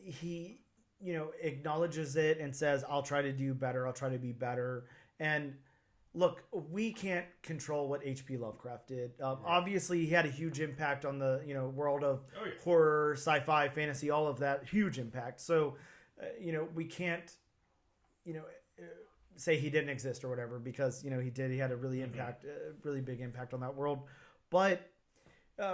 he, you know, acknowledges it and says, "I'll try to do better. I'll try to be better." And look, we can't control what H.P. Lovecraft did. Obviously, he had a huge impact on the, you know, world of horror, sci-fi, fantasy, all of that. Huge impact. So, you know, we can't, you know, say he didn't exist or whatever, because, you know, he did. He had a really really big impact on that world. But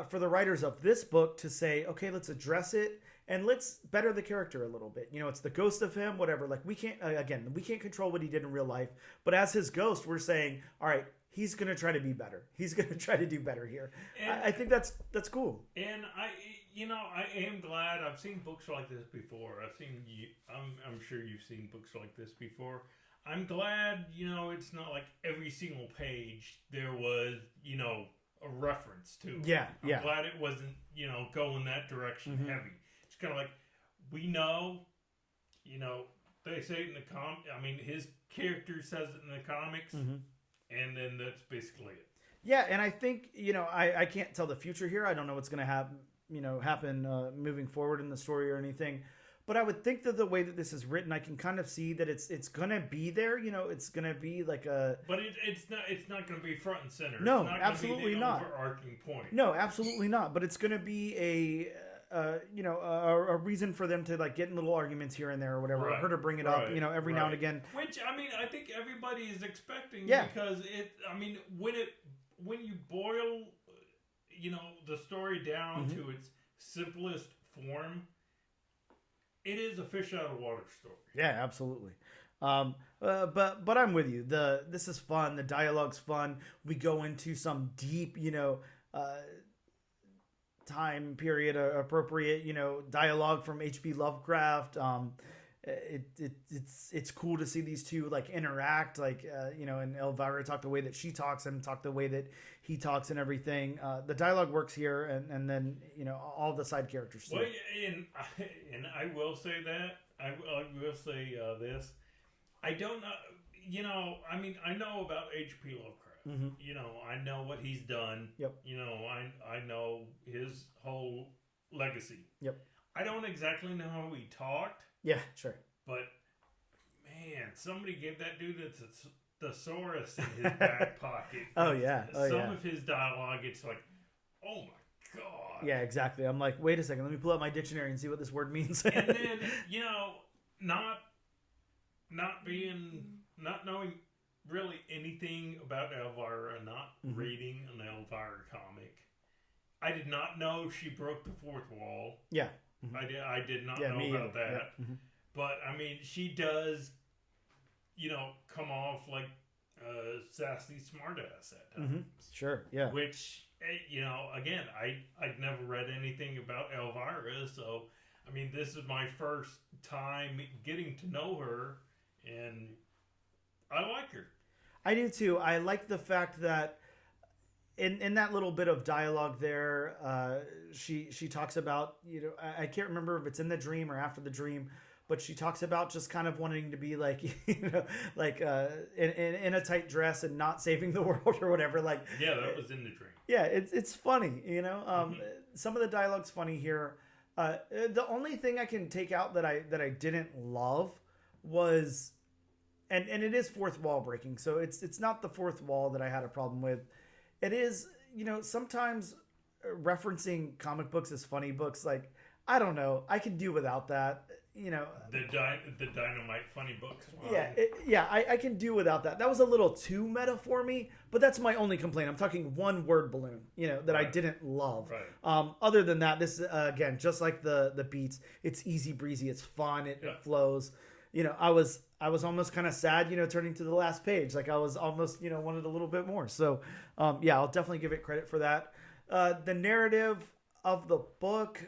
for the writers of this book to say, okay, let's address it and let's better the character a little bit. You know, it's the ghost of him, whatever. Like, we can't, again, we can't control what he did in real life. But as his ghost, we're saying, all right, he's going to try to be better. He's going to try to do better here. And I think that's cool. And I am glad. I've seen books like this before. I'm sure you've seen books like this before. I'm glad, it's not like every single page there was, a reference to it. Yeah, I'm glad it wasn't, going that direction heavy. It's kind of like, we know, they say it in the his character says it in the comics, and then that's basically it. Yeah, and I think, I can't tell the future here. I don't know what's going to happen moving forward in the story or anything. But I would think that the way that this is written, I can kind of see that it's gonna be there. It's gonna be like a. But it's not gonna be front and center. No, it's not absolutely be the not. Overarching point. No, absolutely not. But it's gonna be a reason for them to like get in little arguments here and there or whatever. Right. Or her to bring it up, every now and again. Which I think everybody is expecting. Yeah. Because when you boil, the story down to its simplest form. It is a fish out of water story. Yeah, absolutely. But I'm with you. This is fun. The dialogue's fun. We go into some deep, time period appropriate, dialogue from HP Lovecraft. It's cool to see these two like interact, and Elvira talk the way that she talks and talk the way that he talks and everything. The dialogue works here, and then all the side characters too. Well, and I will say that I will say this. I don't know. I know about HP Lovecraft. I know what he's done. Yep. I know his whole legacy. Yep. I don't exactly know how he talked. Yeah, sure. But, man, somebody gave that dude a thesaurus in his back pocket. Oh, yeah. Some of his dialogue, it's like, oh, my God. Yeah, exactly. I'm like, wait a second. Let me pull out my dictionary and see what this word means. And then, not knowing really anything about Elvira, not reading an Elvira comic. I did not know she broke the fourth wall. Yeah. I did not know about that. Yeah. But, she does, come off like a sassy smartass at times. Sure, yeah. Which, again, I'd never read anything about Elvira, so, this is my first time getting to know her, and I like her. I do, too. I like the fact that in that little bit of dialogue there, she talks about, I can't remember if it's in the dream or after the dream, but she talks about just kind of wanting to be like, in a tight dress and not saving the world or whatever. Like, yeah, that was in the dream. Yeah, it's funny, Some of the dialogue's funny here. The only thing I can take out that I didn't love was, and it is fourth wall breaking, so it's not the fourth wall that I had a problem with. It is, sometimes referencing comic books as funny books, like, I don't know, I can do without that, The Dynamite funny books. Wow. I can do without that. That was a little too meta for me, but that's my only complaint. I'm talking one word balloon, that right. I didn't love. Right. Other than that, this, again, just like the beats, it's easy breezy, it's fun, it flows. I was almost kind of sad, turning to the last page. Like I was almost, wanted a little bit more. So, I'll definitely give it credit for that. The narrative of the book,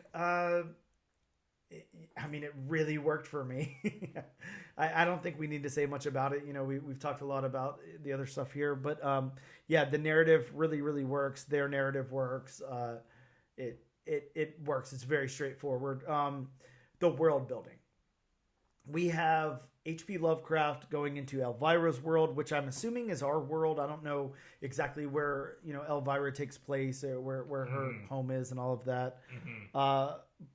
it really worked for me. I don't think we need to say much about it. We've talked a lot about the other stuff here, but the narrative really, really works. Their narrative works. It works. It's very straightforward. The world building. We have HP Lovecraft going into Elvira's world, which I'm assuming is our world. I don't know exactly where, Elvira takes place or where her home is and all of that.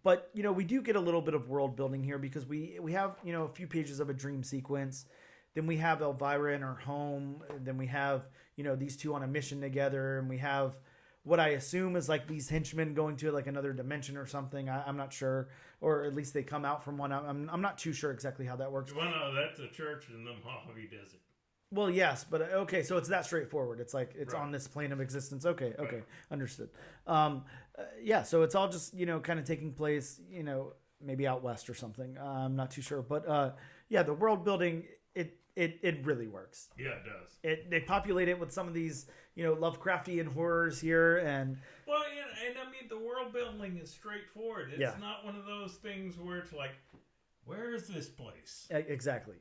But, we do get a little bit of world building here because we have, a few pages of a dream sequence. Then we have Elvira in her home. Then we have, these two on a mission together. And we have what I assume is like these henchmen going to like another dimension or something. I'm not sure. Or at least they come out from one. I'm not too sure exactly how that works. Well, no, that's a church in the Mojave Desert. Well, yes, but okay, so it's that straightforward. It's like it's right. on this plane of existence. Okay, right. Understood. So it's all just kind of taking place, maybe out west or something. I'm not too sure, but the world building it it really works. Yeah, it does. They populate it with some of these, Lovecraftian horrors here, and well, and I mean the world building is straightforward. It's not one of those things where it's like, where is this place? Exactly.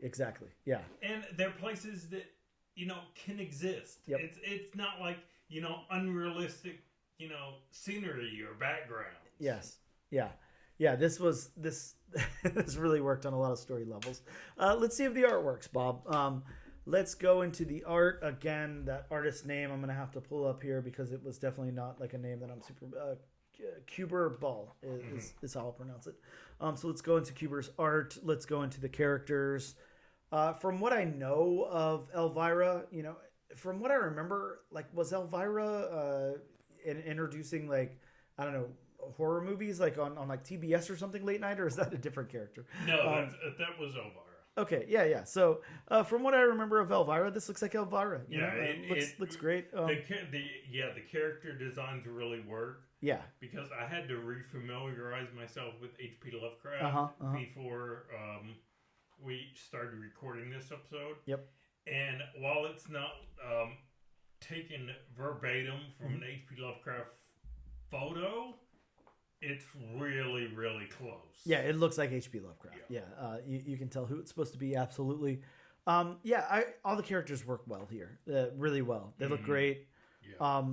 Yeah. And they're places that can exist. Yep. It's not like unrealistic scenery or background. Yes. Yeah. This this really worked on a lot of story levels. Let's see if the art works, Bob. Let's go into the art again. That artist's name I'm gonna have to pull up here because it was definitely not like a name that I'm super. Kuber Ball is how I'll pronounce it. So let's go into Kuber's art. Let's go into the characters. From what I know of Elvira, from what I remember, like, was Elvira introducing, like, I don't know, horror movies, like on like TBS or something late night, or is that a different character? No, that was Elvira. Okay, yeah. So from what I remember of Elvira, this looks like Elvira. It looks great. The character designs really work. Yeah. Because I had to refamiliarize myself with HP Lovecraft before we started recording this episode. Yep. And while it's not taken verbatim from an HP Lovecraft photo, it's really, really close. Yeah, it looks like HP Lovecraft. Yeah, you can tell who it's supposed to be, absolutely. All the characters work well here, really well. They look great. Yeah.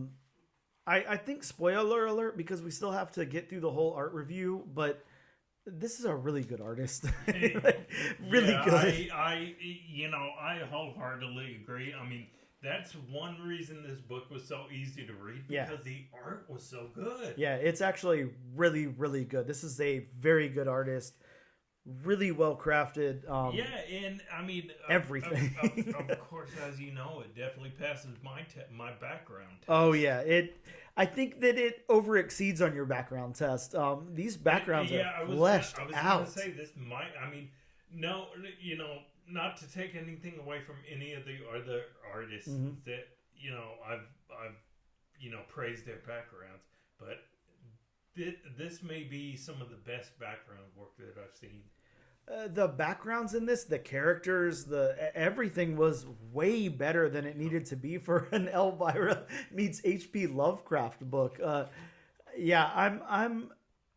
I think, spoiler alert, because we still have to get through the whole art review, but this is a really good artist. Really good. I wholeheartedly agree. I mean, that's one reason this book was so easy to read, because the art was so good. Yeah, it's actually really, really good. This is a very good artist. Really well crafted. And I mean, everything. Of course, as you know, it definitely passes my background test. Oh yeah, I think that it over exceeds on your background test. These backgrounds are fleshed out. I was going to say this might. I mean, no, not to take anything away from any of the other artists that I've praised their backgrounds, but this may be some of the best background work that I've seen. The backgrounds in this, the characters, everything was way better than it needed to be for an Elvira meets HP Lovecraft book. I'm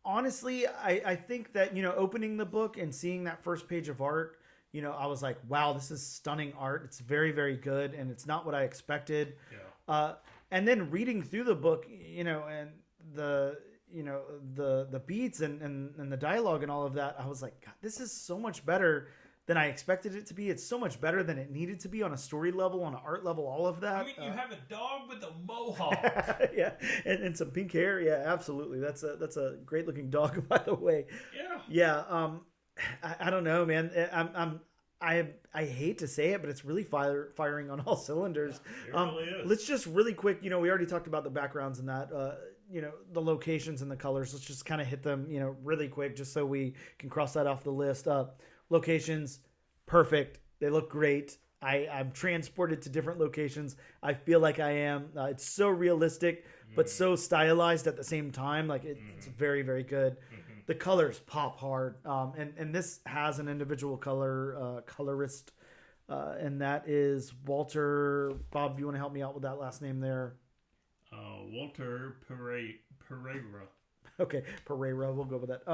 honestly, I think that, opening the book and seeing that first page of art, I was like, wow, this is stunning art. It's very, very good, and it's not what I expected. Yeah. And then reading through the book, and the beats and the dialogue and all of that, I was like, God, this is so much better than I expected it to be. It's so much better than it needed to be on a story level, on an art level, all of that. I mean, you have a dog with a mohawk. Yeah, and some pink hair. Yeah, absolutely. That's a great looking dog, by the way. Yeah. Yeah. I don't know, man. I hate to say it, but it's really firing on all cylinders. Yeah, it really is. Let's just really quick, we already talked about the backgrounds and that, the locations and the colors. Let's just kind of hit them, really quick, just so we can cross that off the list. Locations, perfect. They look great. I'm transported to different locations. I feel like I am. It's so realistic, but so stylized at the same time. Like it's very, very good. The colors pop hard, and this has an individual colorist, and that is Walter. Bob, do you want to help me out with that last name there? Walter Pereira. Okay, Pereira. We'll go with that.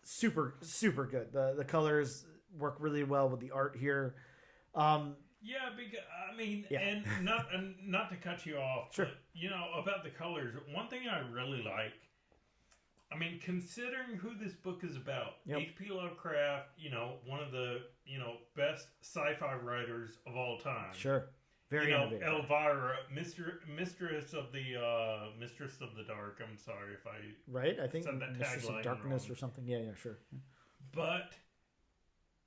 Super, super good. The colors work really well with the art here. Because I mean, and not to cut you off, sure. But, about the colors, one thing I really like. I mean, considering who this book is about, HP Lovecraft, one of the, best sci-fi writers of all time. Sure. Very innovative. Elvira, Mistress of the Dark. I'm sorry if I right. I think said that Mistress of Darkness wrong. Or something. Yeah, sure. But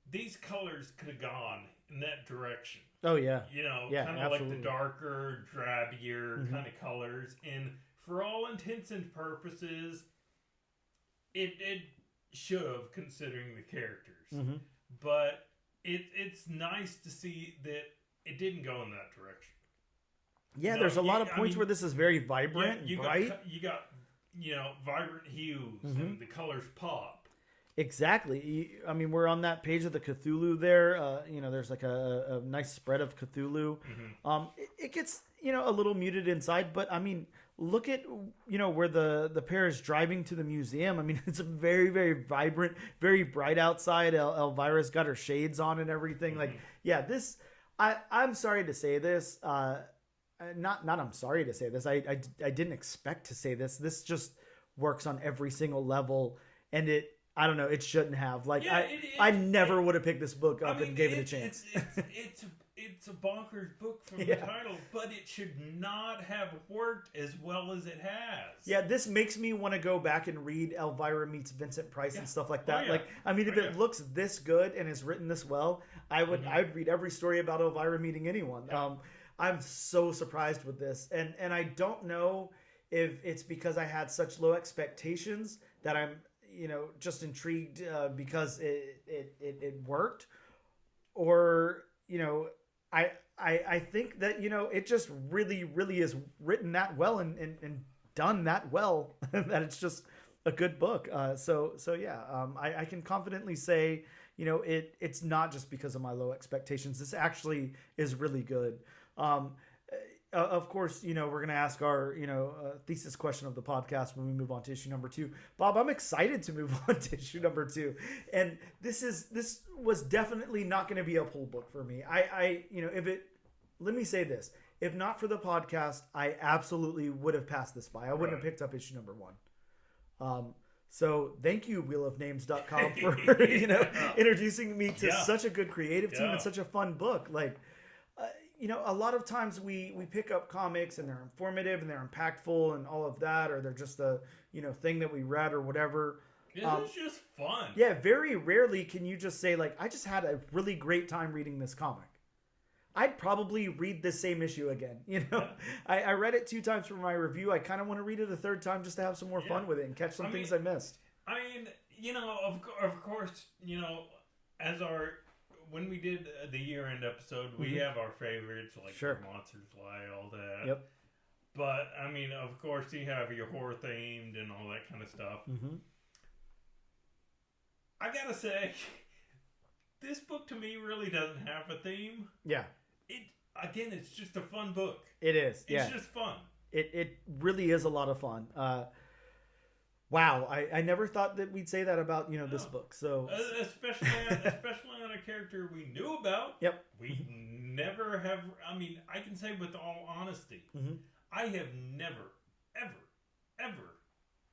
these colors could have gone in that direction. Oh yeah. Kind of like the darker, drabbier kind of colors, and for all intents and purposes, it should have, considering the characters. But it's nice to see that it didn't go in that direction. Yeah, there's a lot of points where this is very vibrant, you bright. You got vibrant hues and the colors pop. Exactly. I mean, we're on that page of the Cthulhu there. There's like a nice spread of Cthulhu. It gets, a little muted inside, but I mean, look at, where the pair is driving to the museum. I mean, it's a very, very vibrant, very bright outside. Elvira's got her shades on and everything. Like, yeah, I'm sorry to say this. I'm sorry to say this. I didn't expect to say this. This just works on every single level, and I don't know. It shouldn't have. Like, yeah, I never would have picked this book up and gave it a chance. It's a bonkers book from the title, but it should not have worked as well as it has. Yeah, this makes me want to go back and read Elvira meets Vincent Price and stuff like that. Like, I mean, if it looks this good and is written this well, I'd read every story about Elvira meeting anyone. Yeah. I'm so surprised with this, and I don't know if it's because I had such low expectations that I'm just intrigued because it worked, or I think that it just really, really is written that well and done that well that it's just a good book. So yeah, I can confidently say it's not just because of my low expectations. This actually is really good. Of course, we're going to ask our, thesis question of the podcast when we move on to issue number 2. Bob, I'm excited to move on to issue number 2. And this was definitely not going to be a pull book for me. Let me say this. If not for the podcast, I absolutely would have passed this by. I wouldn't have picked up issue number 1. So thank you, wheelofnames.com, for, introducing me to such a good creative team and such a fun book. Like, a lot of times we pick up comics and they're informative and they're impactful and all of that, or they're just a, thing that we read or whatever. It's just fun. Yeah, very rarely can you just say, like, I just had a really great time reading this comic. I'd probably read the same issue again. I read it 2 times for my review. I kind of want to read it a 3rd time just to have some more fun with it and catch some things I missed. I mean, of course, as when we did the year-end episode, we have our favorites, like Monsters Lie, all that. Yep. But, I mean, of course, you have your horror-themed and all that kind of stuff. Mm-hmm. I gotta say, this book to me really doesn't have a theme. Yeah. It's just a fun book. It is, It's just fun. It really is a lot of fun. Wow, I never thought that we'd say that about this book. So especially on a character we knew about. Yep. We never have. I mean, I can say with all honesty, I have never, ever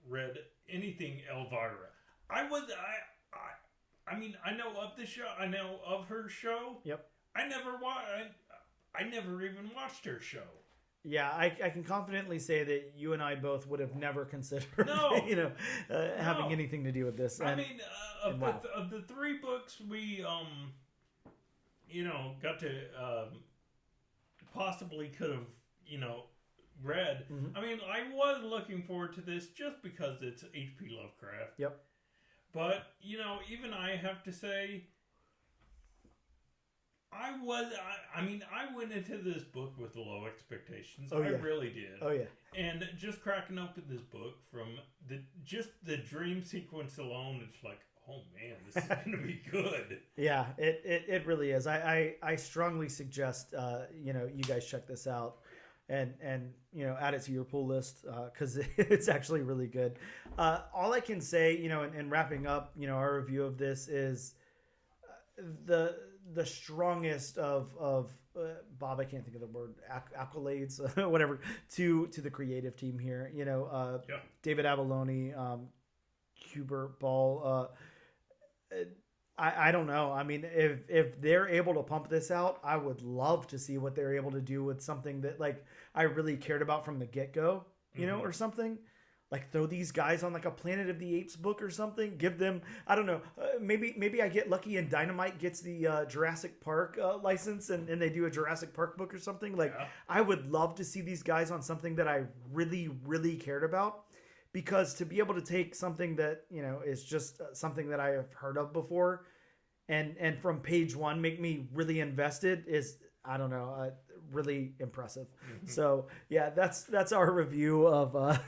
read anything Elvira. I mean, I know of the show. I know of her show. Yep. I never even watched her show. Yeah, I can confidently say that you and I both would have never considered, having anything to do with this. And, I mean, of the 3 books we, got to possibly could have, read. Mm-hmm. I mean, I was looking forward to this just because it's HP Lovecraft. Yep. But even I have to say, I went into this book with low expectations. I really did. Oh, yeah. And just cracking open this book from the dream sequence alone, it's like, oh man, this is going to be good. Yeah, it really is. I strongly suggest, you guys check this out and add it to your pull list because it's actually really good. All I can say, in wrapping up, our review of this is the strongest of Bob, I can't think of the word, accolades, whatever, to the creative team here. David Avalone, Hubert Ball. I don't know. I mean, if they're able to pump this out, I would love to see what they're able to do with something that, like, I really cared about from the get-go, or something. Like, throw these guys on, like, a Planet of the Apes book or something. Give them, I don't know, maybe I get lucky and Dynamite gets the Jurassic Park license and they do a Jurassic Park book or something. Like, I would love to see these guys on something that I really, really cared about. Because to be able to take something that, is just something that I have heard of before and from page 1 make me really invested is, I don't know, really impressive. So yeah, that's our review of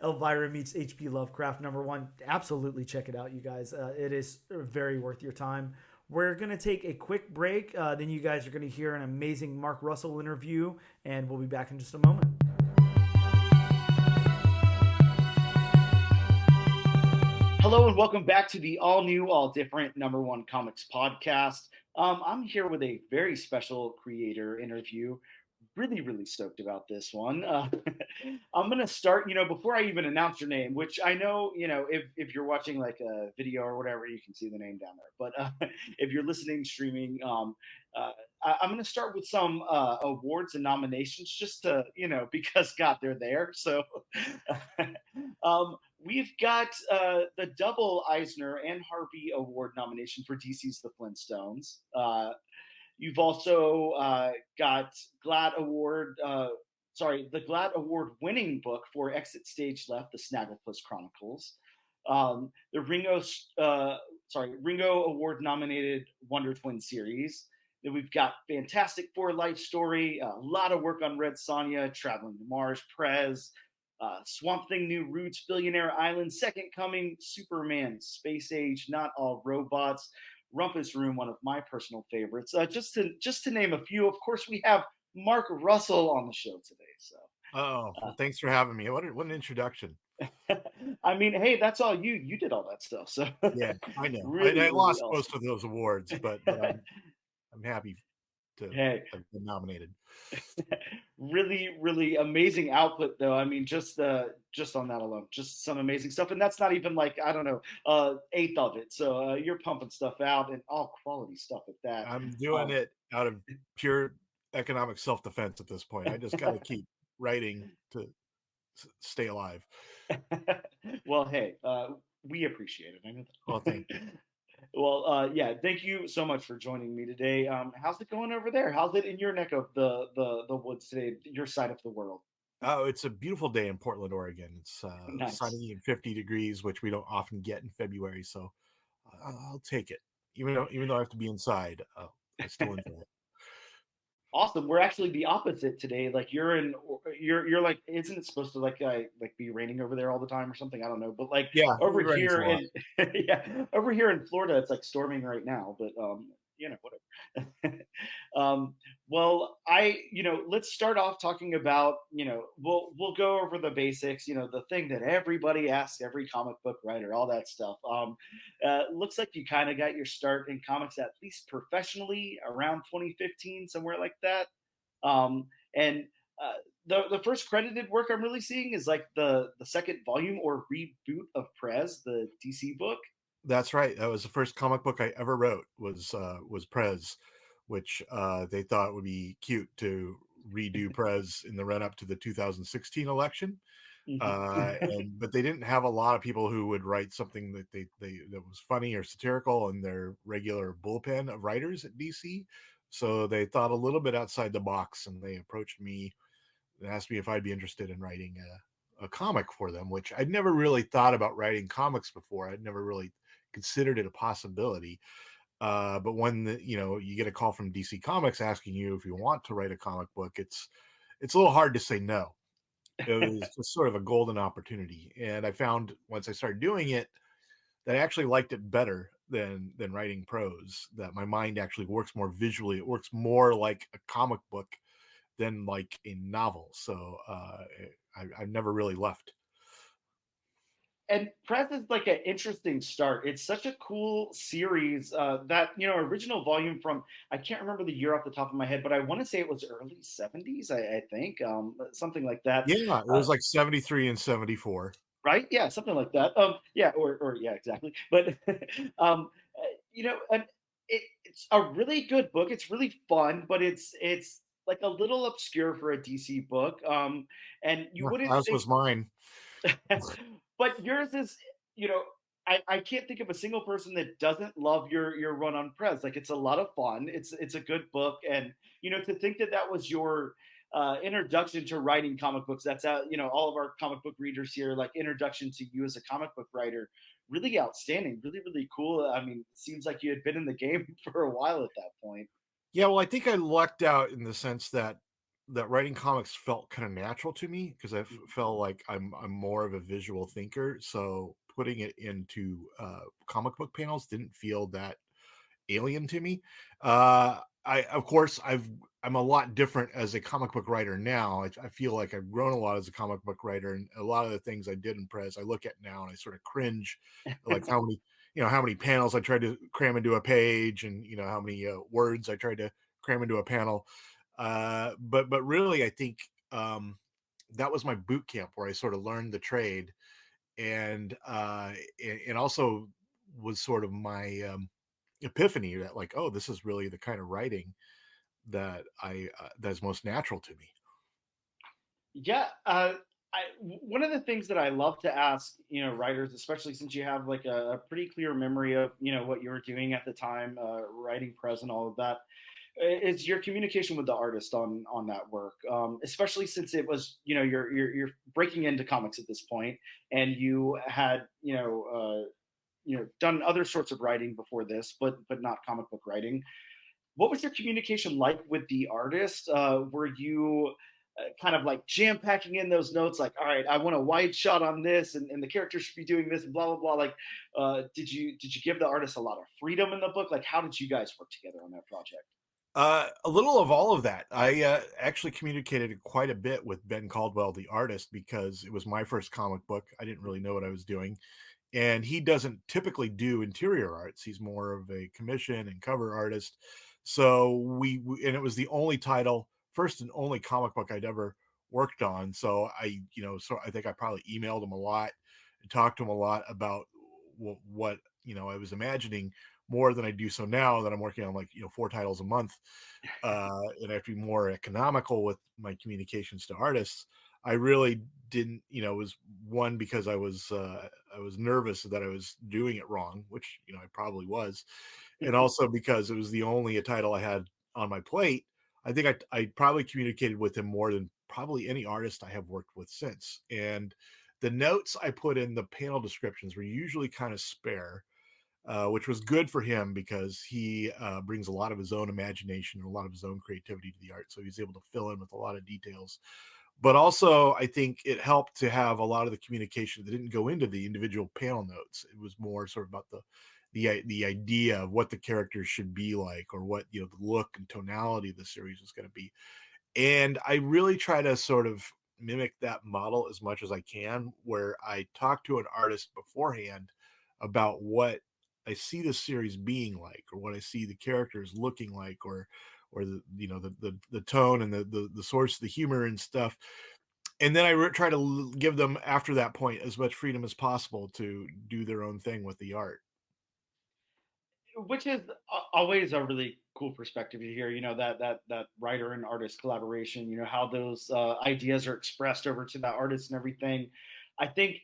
Elvira meets HP Lovecraft #1. Absolutely check it out, you guys. It is very worth your time. We're going to take a quick break. Then you guys are going to hear an amazing Mark Russell interview, and we'll be back in just a moment. Hello and welcome back to the all new, all different #1 Comics podcast. I'm here with a very special creator interview. Really stoked about this one. I'm going to start, before I even announce your name, which I know, if you're watching like a video or whatever, you can see the name down there. But if you're listening, streaming, I'm going to start with some awards and nominations just to, because God, they're there. So we've got the double Eisner and Harvey Award nomination for DC's The Flintstones. You've also got the GLAAD Award winning book for Exit Stage Left, The Snagglepuss Chronicles. The Ringo Award nominated Wonder Twin series. Then we've got Fantastic Four Life Story, a lot of work on Red Sonja, Traveling to Mars, Prez, Swamp Thing New Roots, Billionaire Island, Second Coming, Superman, Space Age, Not All Robots, Rumpus Room, one of my personal favorites. Just to name a few. Of course, we have Mark Russell on the show today. So, well, thanks for having me. What an introduction. I mean, hey, that's all you. You did all that stuff. So yeah, I know. Really, I lost awesome. most of those awards, but I'm happy to have been nominated. Really amazing output, though. I mean, just on that alone, just some amazing stuff. And that's not even like, I don't know, eighth of it. So you're pumping stuff out, and all quality stuff at that. I'm doing it out of pure economic self-defense at this point. I just got to keep writing to stay alive. Well, hey, we appreciate it. I know that. Well, thank you. Well, yeah, thank you so much for joining me today. How's it going over there? How's it in your neck of the woods today, your side of the world? Oh, it's a beautiful day in Portland, Oregon. It's nice. Sunny and 50 degrees, which we don't often get in February. So I'll take it. Even though I have to be inside, I still enjoy it. Awesome. We're actually the opposite today. Like you're like, isn't it supposed to like be raining over there all the time or something? I don't know. But like over here over here in Florida, it's like storming right now. But whatever. Well, let's start off talking about, we'll go over the basics, the thing that everybody asks every comic book writer, all that stuff. Looks like you kind of got your start in comics, at least professionally, around 2015, somewhere like that. And the first credited work I'm really seeing is like the second volume or reboot of Prez, the DC book. That's right. That was the first comic book I ever wrote was Prez, which they thought would be cute to redo Prez in the run up to the 2016 election. But they didn't have a lot of people who would write something that that was funny or satirical in their regular bullpen of writers at DC. So they thought a little bit outside the box, and they approached me and asked me if I'd be interested in writing a comic for them, which I'd never really thought about writing comics before. I'd never really considered it a possibility. But when you get a call from DC Comics asking you if you want to write a comic book, it's a little hard to say no. It was just sort of a golden opportunity. And I found once I started doing it that I actually liked it better than writing prose, that my mind actually works more visually. It works more like a comic book than like a novel. So I've never really left. And Prez is like an interesting start. It's such a cool series that, original volume from, I can't remember the year off the top of my head, but I want to say it was early 70s, I think, something like that. Yeah, it was like 73 and 74. Right? Yeah, something like that. Yeah, or yeah, exactly. But, and it's a really good book. It's really fun, but it's like a little obscure for a DC book. And you wouldn't think... was mine. But yours is, I can't think of a single person that doesn't love your run on Prez. Like, it's a lot of fun. It's a good book. And, to think that was your introduction to writing comic books, that's how, all of our comic book readers here, like introduction to you as a comic book writer, really outstanding, really cool. I mean, it seems like you had been in the game for a while at that point. Yeah, well, I think I lucked out in the sense that writing comics felt kind of natural to me because felt like I'm more of a visual thinker. So putting it into comic book panels didn't feel that alien to me. I of course I'm a lot different as a comic book writer now. I feel like I've grown a lot as a comic book writer, and a lot of the things I did in Prez, I look at now and I sort of cringe, like how many panels I tried to cram into a page, and how many words I tried to cram into a panel. But really, I think that was my boot camp where I sort of learned the trade, and and also was sort of my epiphany that, like, oh, this is really the kind of writing that that's most natural to me. Yeah, one of the things that I love to ask, writers, especially since you have like a pretty clear memory of, what you were doing at the time, writing press and all of that, is your communication with the artist on that work, especially since it was, you're breaking into comics at this point, and you had, done other sorts of writing before this, but not comic book writing. What was your communication like with the artist? Were you kind of like jam packing in those notes, like, all right, I want a wide shot on this, and the character should be doing this, and blah blah blah. Like, did you give the artist a lot of freedom in the book? Like, how did you guys work together on that project? A little of all of that. I actually communicated quite a bit with Ben Caldwell, the artist, because it was my first comic book. I didn't really know what I was doing, and he doesn't typically do interior arts. He's more of a commission and cover artist. So and it was the only title, first and only comic book I'd ever worked on. So so I think I probably emailed him a lot and talked to him a lot about what I was imagining, more than I do so now that I'm working on, like, 4 titles a month, and I have to be more economical with my communications to artists. I really didn't, it was one because I was nervous that I was doing it wrong, which I probably was, and also because it was the only a title I had on my plate. I think I probably communicated with him more than probably any artist I have worked with since. And the notes I put in the panel descriptions were usually kind of spare, which was good for him because he brings a lot of his own imagination and a lot of his own creativity to the art. So he's able to fill in with a lot of details. But also, I think it helped to have a lot of the communication that didn't go into the individual panel notes. It was more sort of about the idea of what the characters should be like, or what the look and tonality of the series is going to be. And I really try to sort of mimic that model as much as I can, where I talk to an artist beforehand about what I see the series being like, or what I see the characters looking like, or the tone and the source of the humor and stuff. And then I try to give them, after that point, as much freedom as possible to do their own thing with the art. Which is always a really cool perspective to hear, that writer and artist collaboration, how those ideas are expressed over to that artist and everything. I think,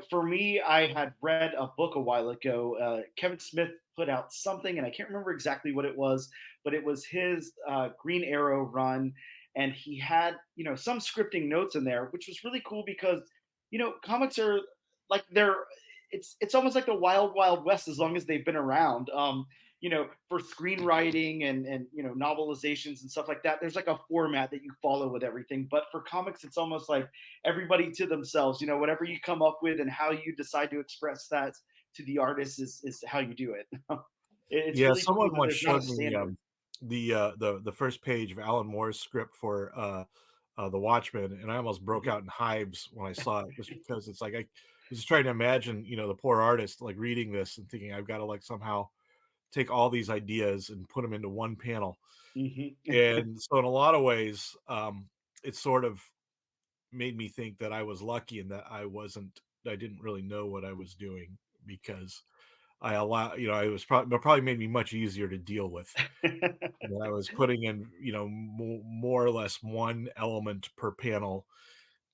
for me, I had read a book a while ago. Kevin Smith put out something, and I can't remember exactly what it was, but it was his Green Arrow run, and he had, some scripting notes in there, which was really cool because, comics are like it's almost like the wild west as long as they've been around. For screenwriting and novelizations and stuff like that, there's like a format that you follow with everything. But for comics, it's almost like everybody to themselves. Whatever you come up with and how you decide to express that to the artist is how you do it. It's Yeah, really cool someone that once there's not a showed me standard. the first page of Alan Moore's script for The Watchmen, and I almost broke out in hives when I saw it, just because it's like I was just trying to imagine, the poor artist like reading this and thinking I've got to like somehow take all these ideas and put them into one panel. Hmm. And so in a lot of ways, it sort of made me think that I was lucky and that I didn't really know what I was doing, because I was probably made me much easier to deal with. When I was putting in, more or less one element per panel,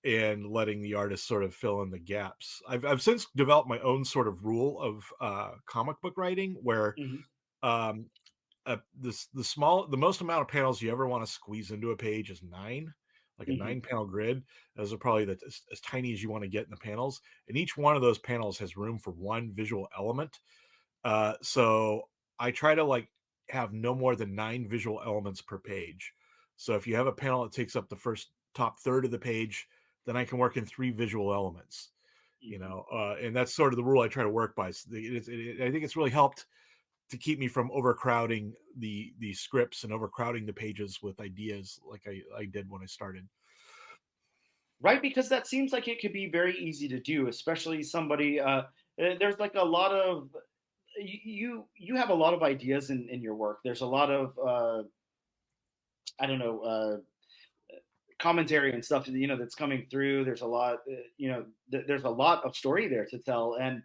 and letting the artist sort of fill in the gaps. I've since developed my own sort of rule of comic book writing, where Hmm. um, the most amount of panels you ever want to squeeze into a page is 9, like a Hmm. 9 panel grid. Those are probably as tiny as you want to get in the panels, and each one of those panels has room for one visual element. So I try to like have no more than 9 visual elements per page. So if you have a panel that takes up the first top third of the page, then I can work in 3 visual elements, you know, and that's sort of the rule I try to work by. So I think it's really helped to keep me from overcrowding the scripts and overcrowding the pages with ideas like I did when I started. Right, because that seems like it could be very easy to do, especially somebody. There's like a lot of you have a lot of ideas in your work. There's a lot of I don't know commentary and stuff, you know, that's coming through. There's a lot, you know, there's a lot of story there to tell, and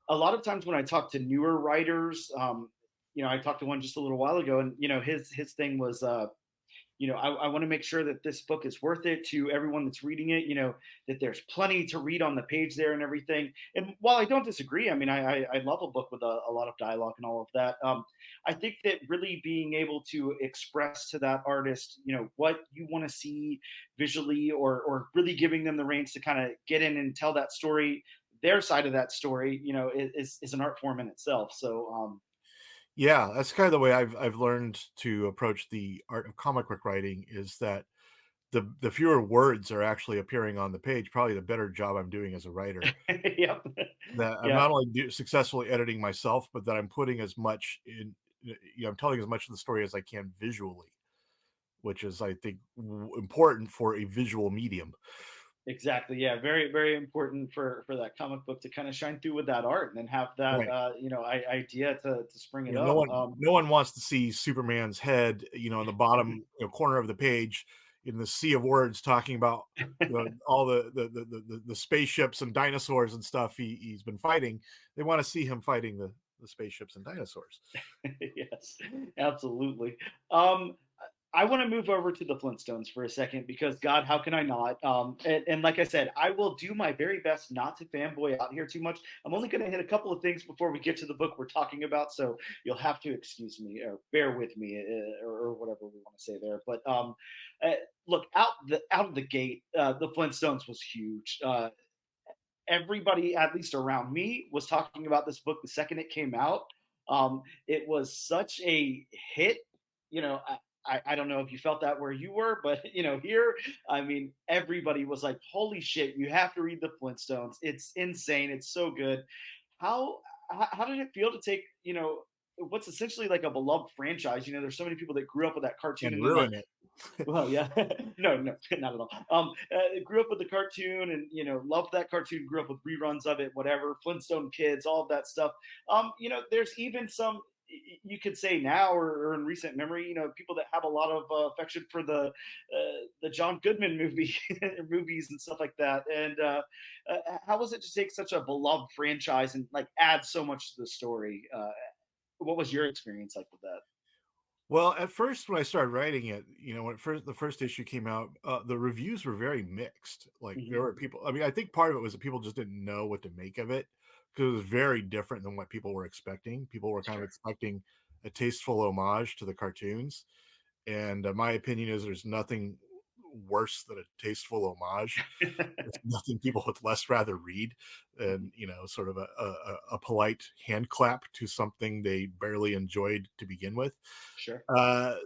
a lot of times when I talk to newer writers, you know, I talked to one just a little while ago, and you know, his thing was, you know, I want to make sure that this book is worth it to everyone that's reading it, you know, that there's plenty to read on the page there and everything. And while I don't disagree, I mean, I love a book with a lot of dialogue and all of that. I think that really being able to express to that artist, you know, what you want to see visually, or really giving them the reins to kind of get in and tell that story, their side of that story, you know, is an art form in itself. So, Yeah, that's kind of the way I've learned to approach the art of comic book writing, is that the fewer words are actually appearing on the page, probably the better job I'm doing as a writer. yep. That I'm Yeah. not only successfully editing myself, but that I'm putting as much in, you know, I'm telling as much of the story as I can visually, which is, I think, important for a visual medium. Exactly. Yeah. Very, very important for that comic book to kind of shine through with that art, and then have that, Right. you know, idea to spring it You know, up. no one wants to see Superman's head, you know, in the bottom, you know, corner of the page in the sea of words talking about, you know, all the spaceships and dinosaurs and stuff he's been fighting. They want to see him fighting the spaceships and dinosaurs. Yes, absolutely. Um, I want to move over to the Flintstones for a second, because God, how can I not? And like I said, I will do my very best not to fanboy out here too much. I'm only going to hit a couple of things before we get to the book we're talking about, so you'll have to excuse me or bear with me, or whatever we want to say there. But uh, look, out of the gate, the Flintstones was huge. Everybody, at least around me, was talking about this book the second it came out. It was such a hit. You know, I don't know if you felt that where you were, but you know, here, I mean, everybody was like, "Holy shit, you have to read the Flintstones. It's insane. It's so good." How how did it feel to take, you know, what's essentially like a beloved franchise? You know, there's so many people that grew up with that cartoon, And and then ruin it. well, yeah, no, no, not at all. Grew up with the cartoon, and you know, loved that cartoon. Grew up with reruns of it, whatever. Flintstone Kids, all of that stuff. You know, there's even some, you could say now, or in recent memory, you know, people that have a lot of affection for the John Goodman movie movies and stuff like that. And how was it to take such a beloved franchise and like add so much to the story? What was your experience like with that? Well, at first, when I started writing it, you know, when the first issue came out, the reviews were very mixed. Like, there Mhm. were people. I mean, I think part of it was that people just didn't know what to make of it, because it was very different than what people were expecting. People were kind of Sure. expecting a tasteful homage to the cartoons, and my opinion is there's nothing worse than a tasteful homage. There's nothing people would less rather read Mhm. than, you know, sort of a polite hand clap to something they barely enjoyed to begin with. Sure.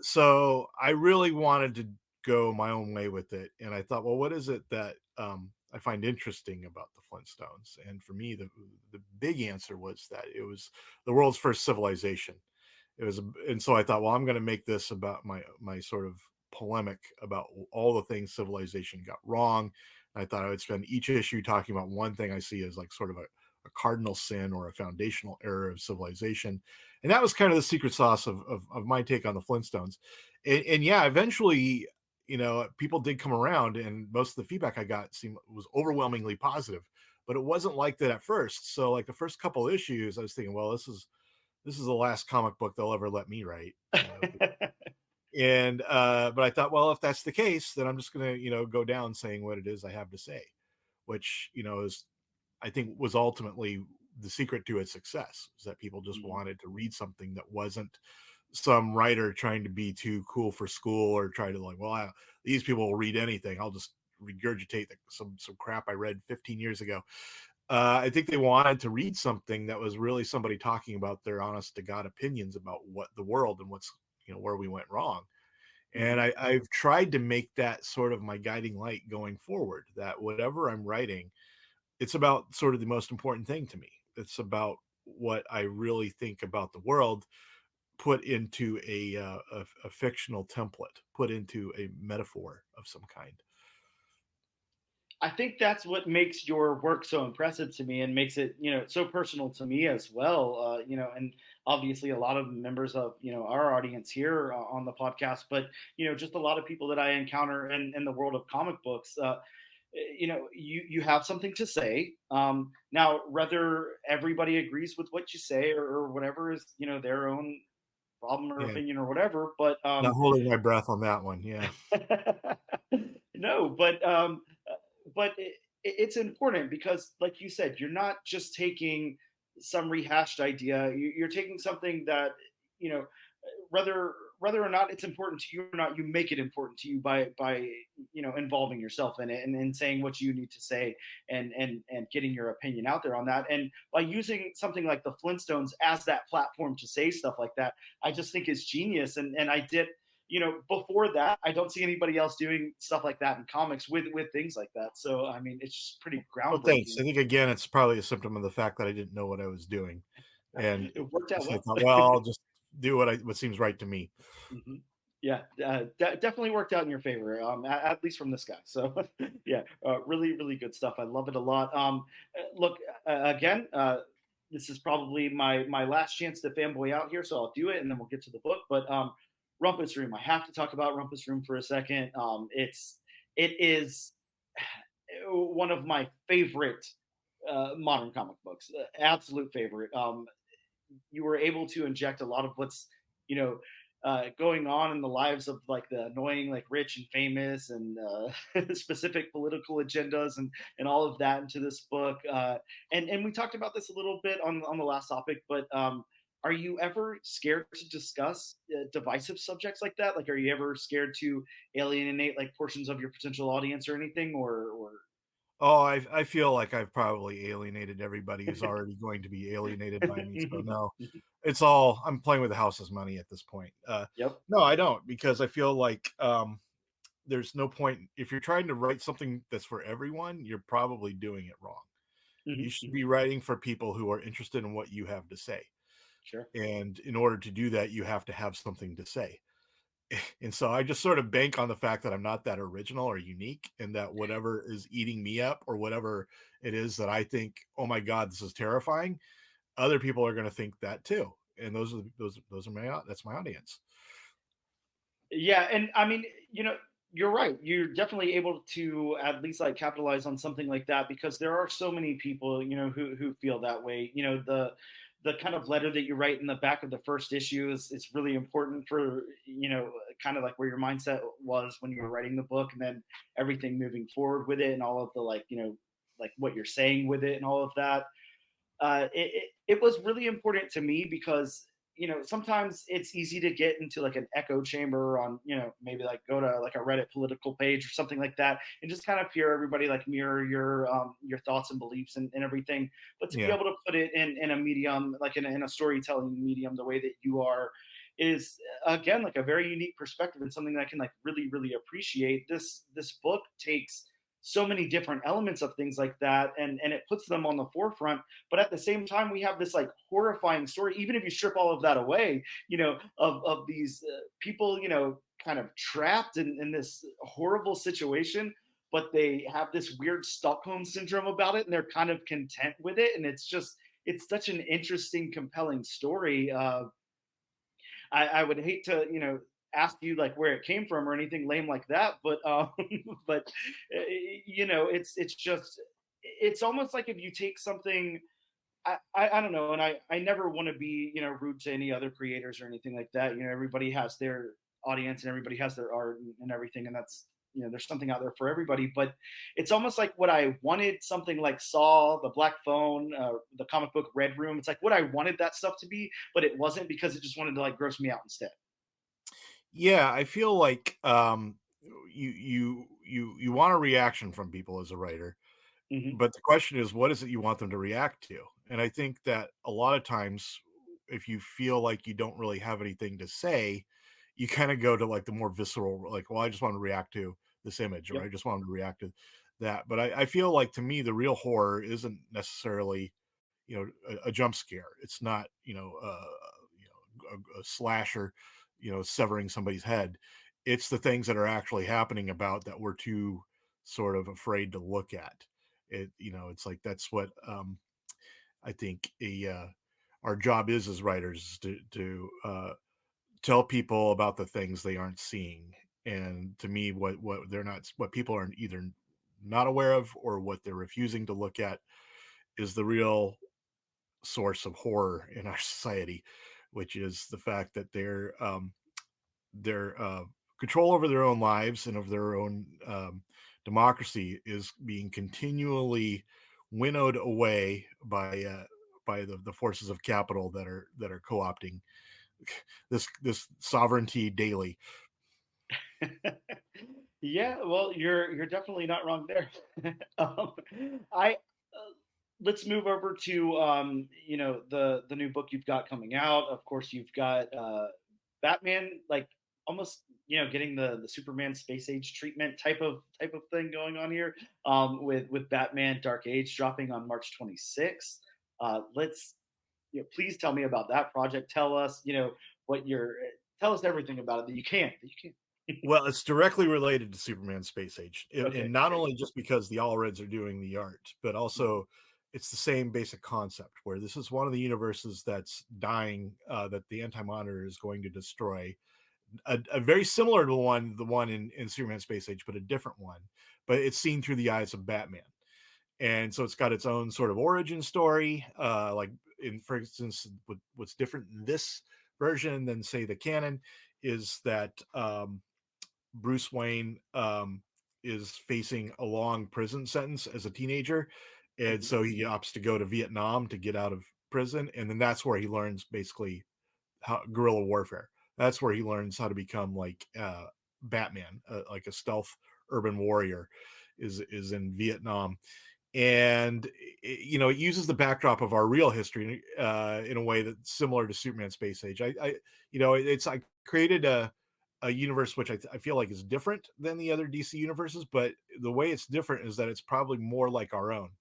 So I really wanted to go my own way with it, and I thought, well, what is it that I find interesting about the Flintstones? And for me, the big answer was that it was the world's first civilization. It was, and so I thought, well, I'm going to make this about my sort of polemic about all the things civilization got wrong. And I thought I would spend each issue talking about one thing I see as like sort of a cardinal sin or a foundational error of civilization. And that was kind of the secret sauce of my take on the Flintstones. And yeah, eventually, you know, people did come around, and most of the feedback I got was overwhelmingly positive. But it wasn't like that at first. So like the first couple issues, I was thinking, well, this is the last comic book they'll ever let me write. And but I thought, well, if that's the case, then I'm just gonna, you know, go down saying what it is I have to say, which, you know, is, I think, was ultimately the secret to its success, is that people just Mhm. wanted to read something that wasn't some writer trying to be too cool for school, or try to like, well, these people will read anything. I'll just regurgitate some crap I read 15 years ago. I think they wanted to read something that was really somebody talking about their honest to God opinions about what the world and what's, where we went wrong. And I've tried to make that sort of my guiding light going forward, that whatever I'm writing, it's about sort of the most important thing to me. It's about what I really think about the world, put into a fictional template, put into a metaphor of some kind. I think that's what makes your work so impressive to me and makes it, so personal to me as well. And obviously a lot of members of, our audience here on the podcast, but, just a lot of people that I encounter in the world of comic books. You have something to say. Now, whether everybody agrees with what you say or whatever is, their own problem or opinion or whatever, but not holding my breath on that one. Yeah. No, but it's important because, like you said, you're not just taking some rehashed idea. You're taking something that, whether or not it's important to you or not, you make it important to you by involving yourself in it and saying what you need to say and getting your opinion out there on that. And by using something like the Flintstones as that platform to say stuff like that, I just think is genius. And I did, before that, I don't see anybody else doing stuff like that in comics with things like that. So, I mean, it's just pretty groundbreaking. Well, thanks. I think, again, it's probably a symptom of the fact that I didn't know what I was doing. And it worked out so well. I thought, well, I'll just do what seems right to me. Mm-hmm. Yeah, definitely worked out in your favor, at least from this guy. So, yeah, really, really good stuff. I love it a lot. Look, again, this is probably my last chance to fanboy out here, so I'll do it, and then we'll get to the book. But Rumpus Room, I have to talk about Rumpus Room for a second. It is one of my favorite modern comic books, absolute favorite. You were able to inject a lot of what's going on in the lives of like the annoying, like rich and famous and specific political agendas and all of that into this book. And we talked about this a little bit on the last topic, but are you ever scared to discuss divisive subjects like that? Like, are you ever scared to alienate like portions of your potential audience or anything, or? Oh, I feel like I've probably alienated everybody who's already going to be alienated by me. So no, it's all, I'm playing with the house's money at this point. Yep. No, I don't, because I feel like there's no point. If you're trying to write something that's for everyone, you're probably doing it wrong. You should be writing for people who are interested in what you have to say. Sure. And in order to do that, you have to have something to say. And so I just sort of bank on the fact that I'm not that original or unique, and that whatever is eating me up or whatever it is that I think, oh my God, this is terrifying, other people are going to think that too. And those are that's my audience. Yeah. And I mean, you're right. You're definitely able to at least like capitalize on something like that, because there are so many people, who feel that way. The kind of letter that you write in the back of the first issue is really important for, kind of like where your mindset was when you were writing the book, and then everything moving forward with it and all of the like what you're saying with it and all of that. It was really important to me because, sometimes it's easy to get into like an echo chamber on, maybe like go to like a Reddit political page or something like that and just kind of hear everybody like mirror your thoughts and beliefs and everything. But to be able to put it in a medium, like in a storytelling medium, the way that you are, is again like a very unique perspective and something that I can like really, really appreciate. This book takes so many different elements of things like that, and it puts them on the forefront. But at the same time, we have this like horrifying story, even if you strip all of that away, of these people, kind of trapped in this horrible situation, but they have this weird Stockholm syndrome about it, and they're kind of content with it. And it's such an interesting, compelling story. I would hate to, ask you like where it came from or anything lame like that, but it's almost like if you take something, I don't know, and I never want to be rude to any other creators or anything like that. Everybody has their audience and everybody has their art and everything, and that's, there's something out there for everybody. But it's almost like what I wanted something like Saw, the Black Phone, the comic book Red Room. It's like what I wanted that stuff to be, but it wasn't, because it just wanted to like gross me out instead. Yeah, I feel like you want a reaction from people as a writer, Mm-hmm. But the question is, what is it you want them to react to? And I think that a lot of times, if you feel like you don't really have anything to say, you kind of go to like the more visceral, like, well, I just want to react to this image, or Yep. I just want to react to that. But I feel like, to me, the real horror isn't necessarily, a jump scare. It's not, a slasher, severing somebody's head. It's the things that are actually happening about that we're too sort of afraid to look at. It's like, that's what I think our job is as writers, to tell people about the things they aren't seeing. And to me, what people are either not aware of, or what they're refusing to look at, is the real source of horror in our society, which is the fact that their control over their own lives and of their own democracy is being continually winnowed away by the forces of capital that are co-opting this sovereignty daily. Yeah, well, you're definitely not wrong there. um, I Let's move over to the new book you've got coming out. Of course, you've got Batman, like almost getting the Superman space age treatment type of thing going on here, with Batman Dark Age dropping on March 26th. Let's please tell me about that project. Tell us what you're tell us everything about it that you can. Well, it's directly related to Superman Space Age, Okay, and not great. only just because the Allreds are doing the art, but Mhm. also it's the same basic concept, where this is one of the universes that's dying, that the Anti-Monitor is going to destroy. A very similar to the one in Superman Space Age, but a different one. But it's seen through the eyes of Batman, and so it's got its own sort of origin story. Like, for instance, what's different in this version than, say, the canon, is that Bruce Wayne is facing a long prison sentence as a teenager, and Mhm. so he opts to go to Vietnam to get out of prison, and then that's where he learns basically how guerrilla warfare. That's where he learns how to become like Batman, like a stealth urban warrior, is in Vietnam. And it uses the backdrop of our real history in a way that's similar to Superman Space Age. I created a universe which I feel like is different than the other DC universes, but the way it's different is that it's probably more like our own.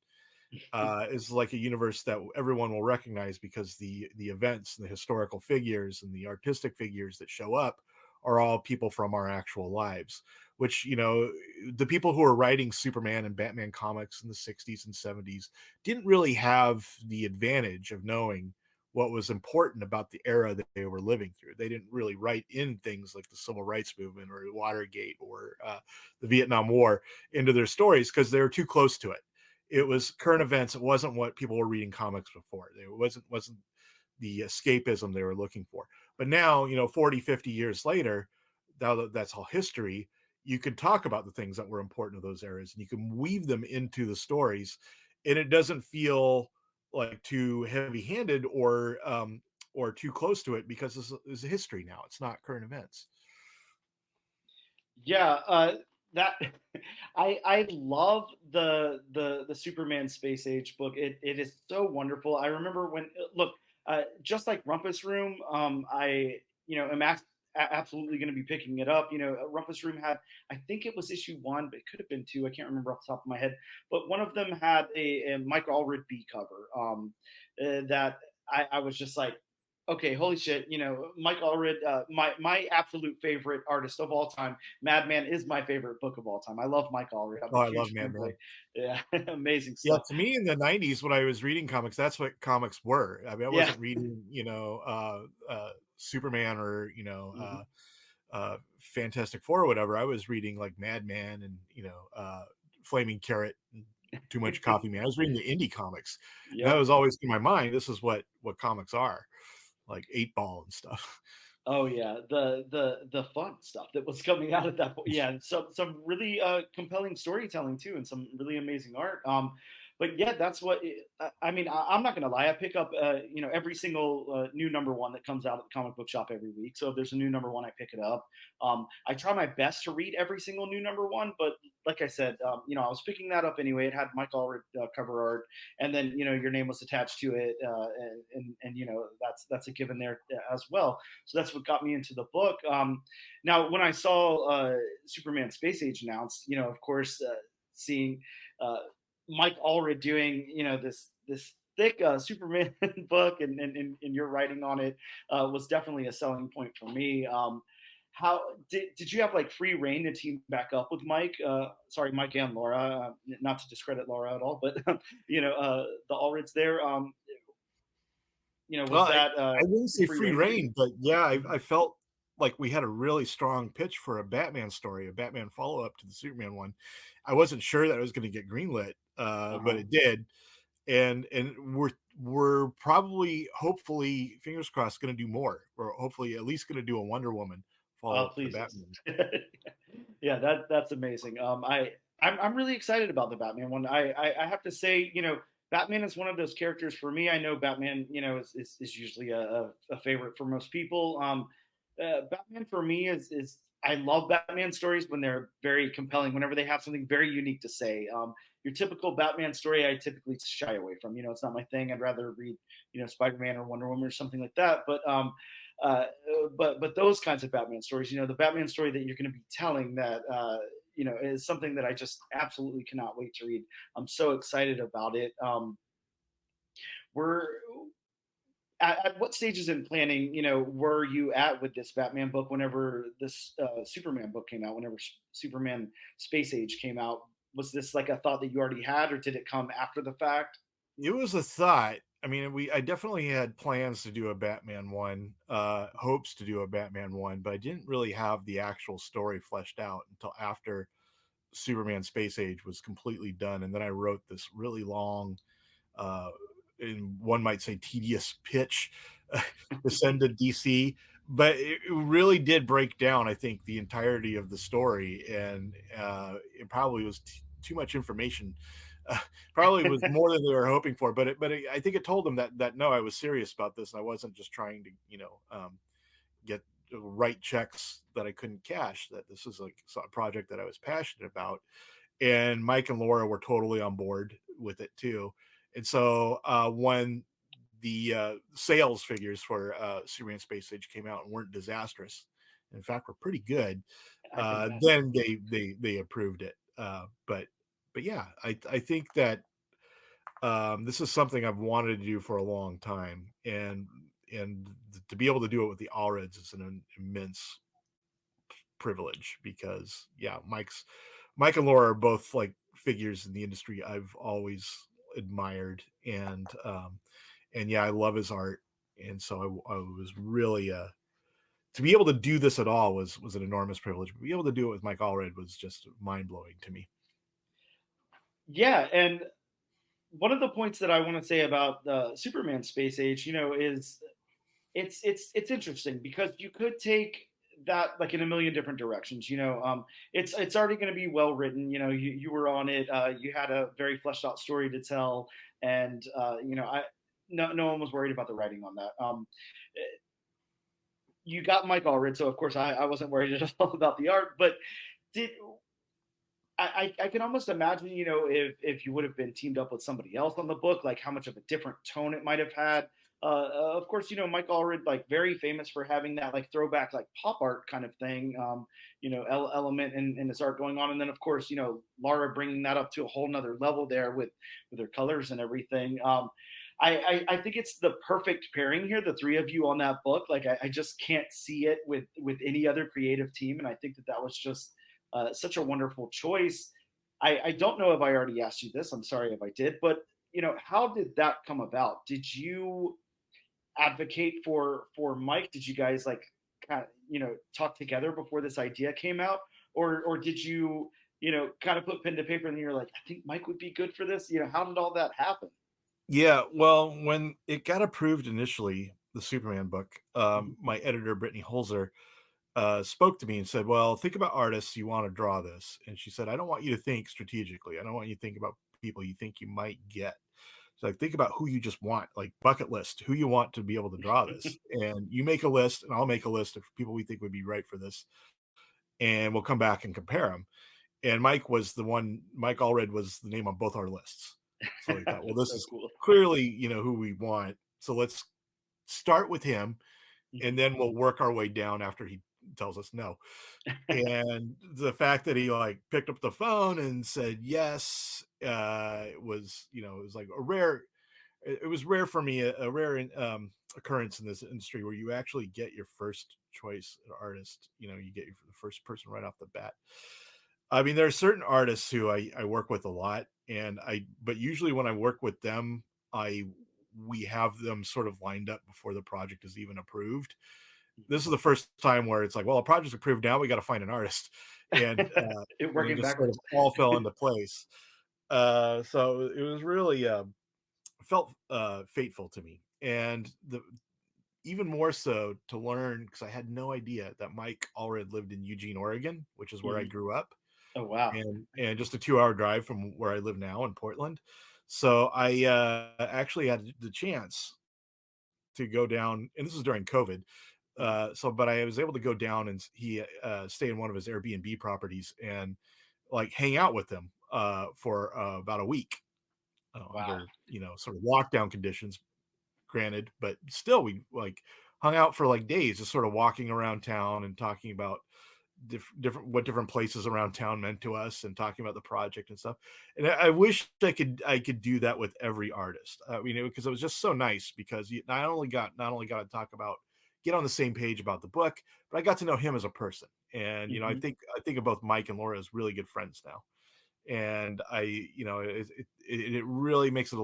Is like a universe that everyone will recognize, because the events and the historical figures and the artistic figures that show up are all people from our actual lives. Which, the people who are writing Superman and Batman comics in the 60s and 70s didn't really have the advantage of knowing what was important about the era that they were living through. They didn't really write in things like the civil rights movement or Watergate or the Vietnam War into their stories, because they were too close to it. It was current events. It wasn't what people were reading comics before. It wasn't the escapism they were looking for. But now, 40, 50 years later, now that that's all history, you can talk about the things that were important to those eras, and you can weave them into the stories, and it doesn't feel like too heavy-handed or too close to it, because this is history now. It's not current events. Yeah, that I love the Superman Space Age book. It is so wonderful. I remember when look, just like Rumpus Room, I am absolutely going to be picking it up. Rumpus Room had, I think it was issue 1, but it could have been 2. I can't remember off the top of my head. But one of them had a Mike Allred B cover, that I was just like, okay, holy shit, Mike Allred, my absolute favorite artist of all time. Madman is my favorite book of all time. I love Mike Allred. I'm Oh, a I love huge fanboy. Madman. Yeah, amazing Yeah, stuff. to me in the 90s, when I was reading comics, that's what comics were. I mean, I Yeah. wasn't reading, Superman or, Mhm. Fantastic Four or whatever. I was reading like Madman and, Flaming Carrot and Too Much Coffee Man. I was reading the indie comics. And that Yep. was always in my mind. This is what comics are, like 8 Ball and stuff. Oh yeah, the fun stuff that was coming out at that point. Yeah, some really compelling storytelling too, and some really amazing art. but yeah, that's what I mean. I'm not gonna lie. I pick up, every single new #1 that comes out at the comic book shop every week. So if there's a new #1, I pick it up. I try my best to read every single new #1, but like I said, I was picking that up anyway. It had Mike Allred cover art, and then your name was attached to it, and that's a given there as well. So that's what got me into the book. Now, when I saw Superman Space Age announced, of course, seeing. Uh, Mike Allred doing this thick Superman book and your writing on it was definitely a selling point for me. How did you have like free reign to team back up with Mike? Sorry, Mike and Laura. Not to discredit Laura at all, but the Allreds there. Well, Was that I wouldn't say free free reign for you? reign, but yeah, I felt like we had a really strong pitch for a Batman story, a Batman follow-up to the Superman one. I wasn't sure that it was going to get greenlit, Uh but huh. it did, and we're probably, hopefully, fingers crossed, going to do more. We're hopefully at least going to do a Wonder Woman Oh, follow-up to please. Batman. Yeah, that's amazing. I'm really excited about the Batman one. I have to say, Batman is one of those characters for me. I know Batman, is usually a favorite for most people. Batman for me is I love Batman stories when they're very compelling. Whenever they have something very unique to say. Your typical Batman story, I typically shy away from. It's not my thing. I'd rather read, Spider Man or Wonder Woman or something like that. Uh, but those kinds of Batman stories, the Batman story that you're going to be telling that is something that I just absolutely cannot wait to read. I'm so excited about it. We're at what stages in planning, were you at with this Batman book whenever this Superman book came out, whenever Superman Space Age came out? Was this like a thought that you already had, or did it come after the fact? It was a thought. I mean, I definitely had plans to do a Batman one, hopes to do a Batman one, but I didn't really have the actual story fleshed out until after Superman Space Age was completely done. And then I wrote this really long, uh, and one might say tedious pitch to send to DC. But it really did break down, I think, the entirety of the story. And it probably was too much information. Uh, Probably was more than they were hoping for. I think it told them that no, I was serious about this. And I wasn't just trying to, get write checks that I couldn't cash, that this is like a project that I was passionate about. And Mike and Laura were totally on board with it too. And so when the sales figures for Superman Space Age came out and weren't disastrous, in fact, were pretty good, I can imagine. then they approved it. But yeah, I think that this is something I've wanted to do for a long time, and to be able to do it with the Allreds is an immense privilege, because yeah, Mike and Laura are both like figures in the industry I've always admired, and yeah, I love his art, and so I was really to be able to do this at all was an enormous privilege. But to be able to do it with Mike Allred was just mind blowing to me. Yeah, and one of the points that I want to say about the Superman Space Age, is it's interesting because you could take that like in a million different directions. It's already going to be well written. You were on it. You had a very fleshed out story to tell, and I no one was worried about the writing on that. You got Mike Allred, so of course I wasn't worried at all about the art. But did I can almost imagine, if you would have been teamed up with somebody else on the book, like how much of a different tone it might have had. Of course, Mike Allred, like very famous for having that like throwback, like pop art kind of thing, element in his art going on. And then of course, Laura bringing that up to a whole nother level there with her colors and everything. I think it's the perfect pairing here, the three of you on that book. Like I just can't see it with any other creative team, and I think that was just such a wonderful choice. I don't know if I already asked you this. I'm sorry if I did, but how did that come about? Did you advocate for Mike? Did you guys like kind of talk together before this idea came out, or did you kind of put pen to paper and you're like, I think Mike would be good for this? How did all that happen? Yeah, well, when it got approved initially, the Superman book, Mhm. my editor Brittany Holzer spoke to me and said, "Well, think about artists you want to draw this." And she said, "I don't want you to think strategically. I don't want you to think about people you think you might get. So like, think about who you just want, like bucket list, who you want to be able to draw this. And you make a list, and I'll make a list of people we think would be right for this. And we'll come back and compare them. And Mike Allred was the name on both our lists. So we thought, well, this is cool. clearly, who we want. So let's start with him, and then we'll work our way down after he tells us no. And the fact that he like picked up the phone and said yes, it was like it was rare for me, a rare occurrence in this industry where you actually get your first choice artist. You get the first person right off the bat. I mean, there are certain artists who I work with a lot, but usually when I work with them, we have them sort of lined up before the project is even approved. This is the first time where it's like, well, a project's approved now, we got to find an artist, and it working just backwards. sort of all fell into place. So it was really felt fateful to me, and even more so to learn, because I had no idea that Mike Allred lived in Eugene, Oregon, which is where I grew up. Oh wow! And just a 2-hour drive from where I live now in Portland. So I actually had the chance to go down, and this was during COVID. But I was able to go down and he stay in one of his Airbnb properties and like hang out with him for about a week. Wow. Under sort of lockdown conditions, granted, but still we like hung out for like days, just sort of walking around town and talking about different places around town meant to us, and talking about the project and stuff. And I wish I could do that with every artist. Because it was just so nice, because you not only got to talk about, get on the same page about the book, but I got to know him as a person. And I think of both Mike and Laura as really good friends now. And it really makes it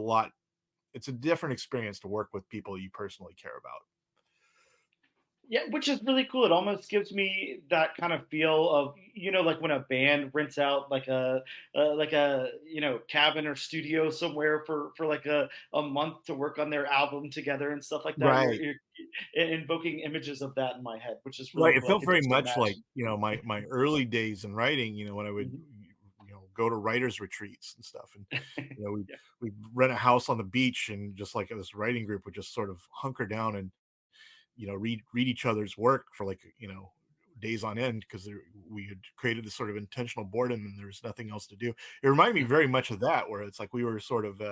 it's a different experience to work with people you personally care about. Yeah, which is really cool. It almost gives me that kind of feel of, like when a band rents out like a cabin or studio somewhere for like a month to work on their album together and stuff like that. Right. You're invoking images of that in my head, which is really Right. It cool. felt very much like, my early days in writing, when I would, go to writers retreats and stuff. And, we'd rent a house on the beach, and just like this writing group would just sort of hunker down and, read each other's work for like, days on end, because we had created this sort of intentional boredom and there's nothing else to do. It reminded me very much of that, where it's like we were sort of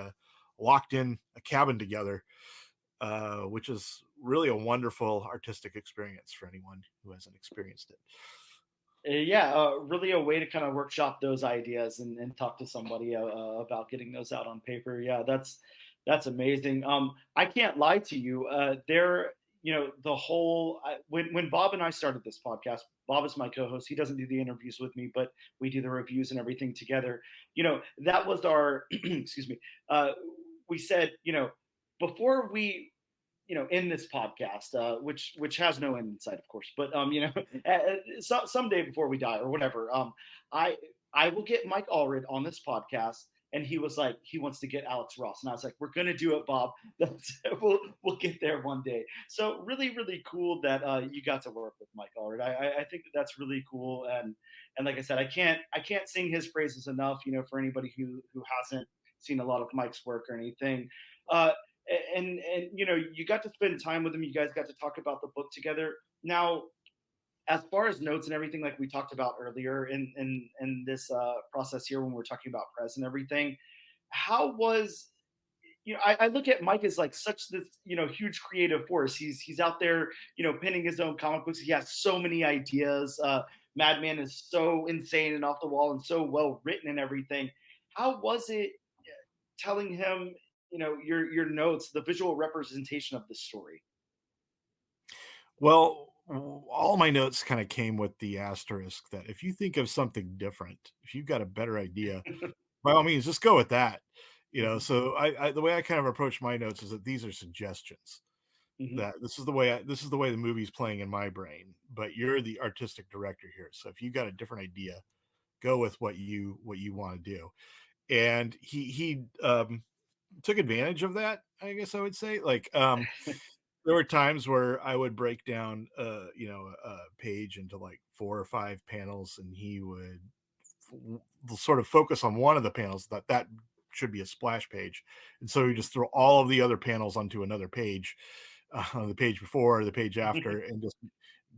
locked in a cabin together, which is really a wonderful artistic experience for anyone who hasn't experienced it. Really a way to kind of workshop those ideas and talk to somebody about getting those out on paper. Yeah, that's amazing. I can't lie to you. The whole when Bob and I started this podcast, Bob is my co-host. He doesn't do the interviews with me, but we do the reviews and everything together. That was our excuse me. We said, before we in this podcast, which has no end in sight, of course, but someday before we die or whatever, I will get Mike Allred on this podcast. And he was like, he wants to get Alex Ross. And I was like, we're going to do it, Bob. We'll get there one day. So really, really cool that you got to work with Mike Allred. I think that's really cool. And like I said, I can't sing his praises enough, for anybody who hasn't seen a lot of Mike's work or anything. And you got to spend time with him. You guys got to talk about the book together. Now, as far as notes and everything, like we talked about earlier in this process here, when we're talking about Prez and everything, how was, I look at Mike as like such this, huge creative force. He's out there, penning his own comic books. He has so many ideas. Madman is so insane and off the wall and so well written and everything. How was it telling him, your notes, the visual representation of the story? Well, all my notes kind of came with the asterisk that if you think of something different, if you've got a better idea, by all means, just go with that. So I the way I kind of approach my notes is that these are suggestions. That this is the way the movie's playing in my brain, but you're the artistic director here. So if you got a different idea, go with what you want to do. And he took advantage of that, I guess I would say. Like there were times where I would break down a page into like 4 or 5 panels, and he would sort of focus on one of the panels that should be a splash page, and so you just throw all of the other panels onto another page, the page before, the page after, and just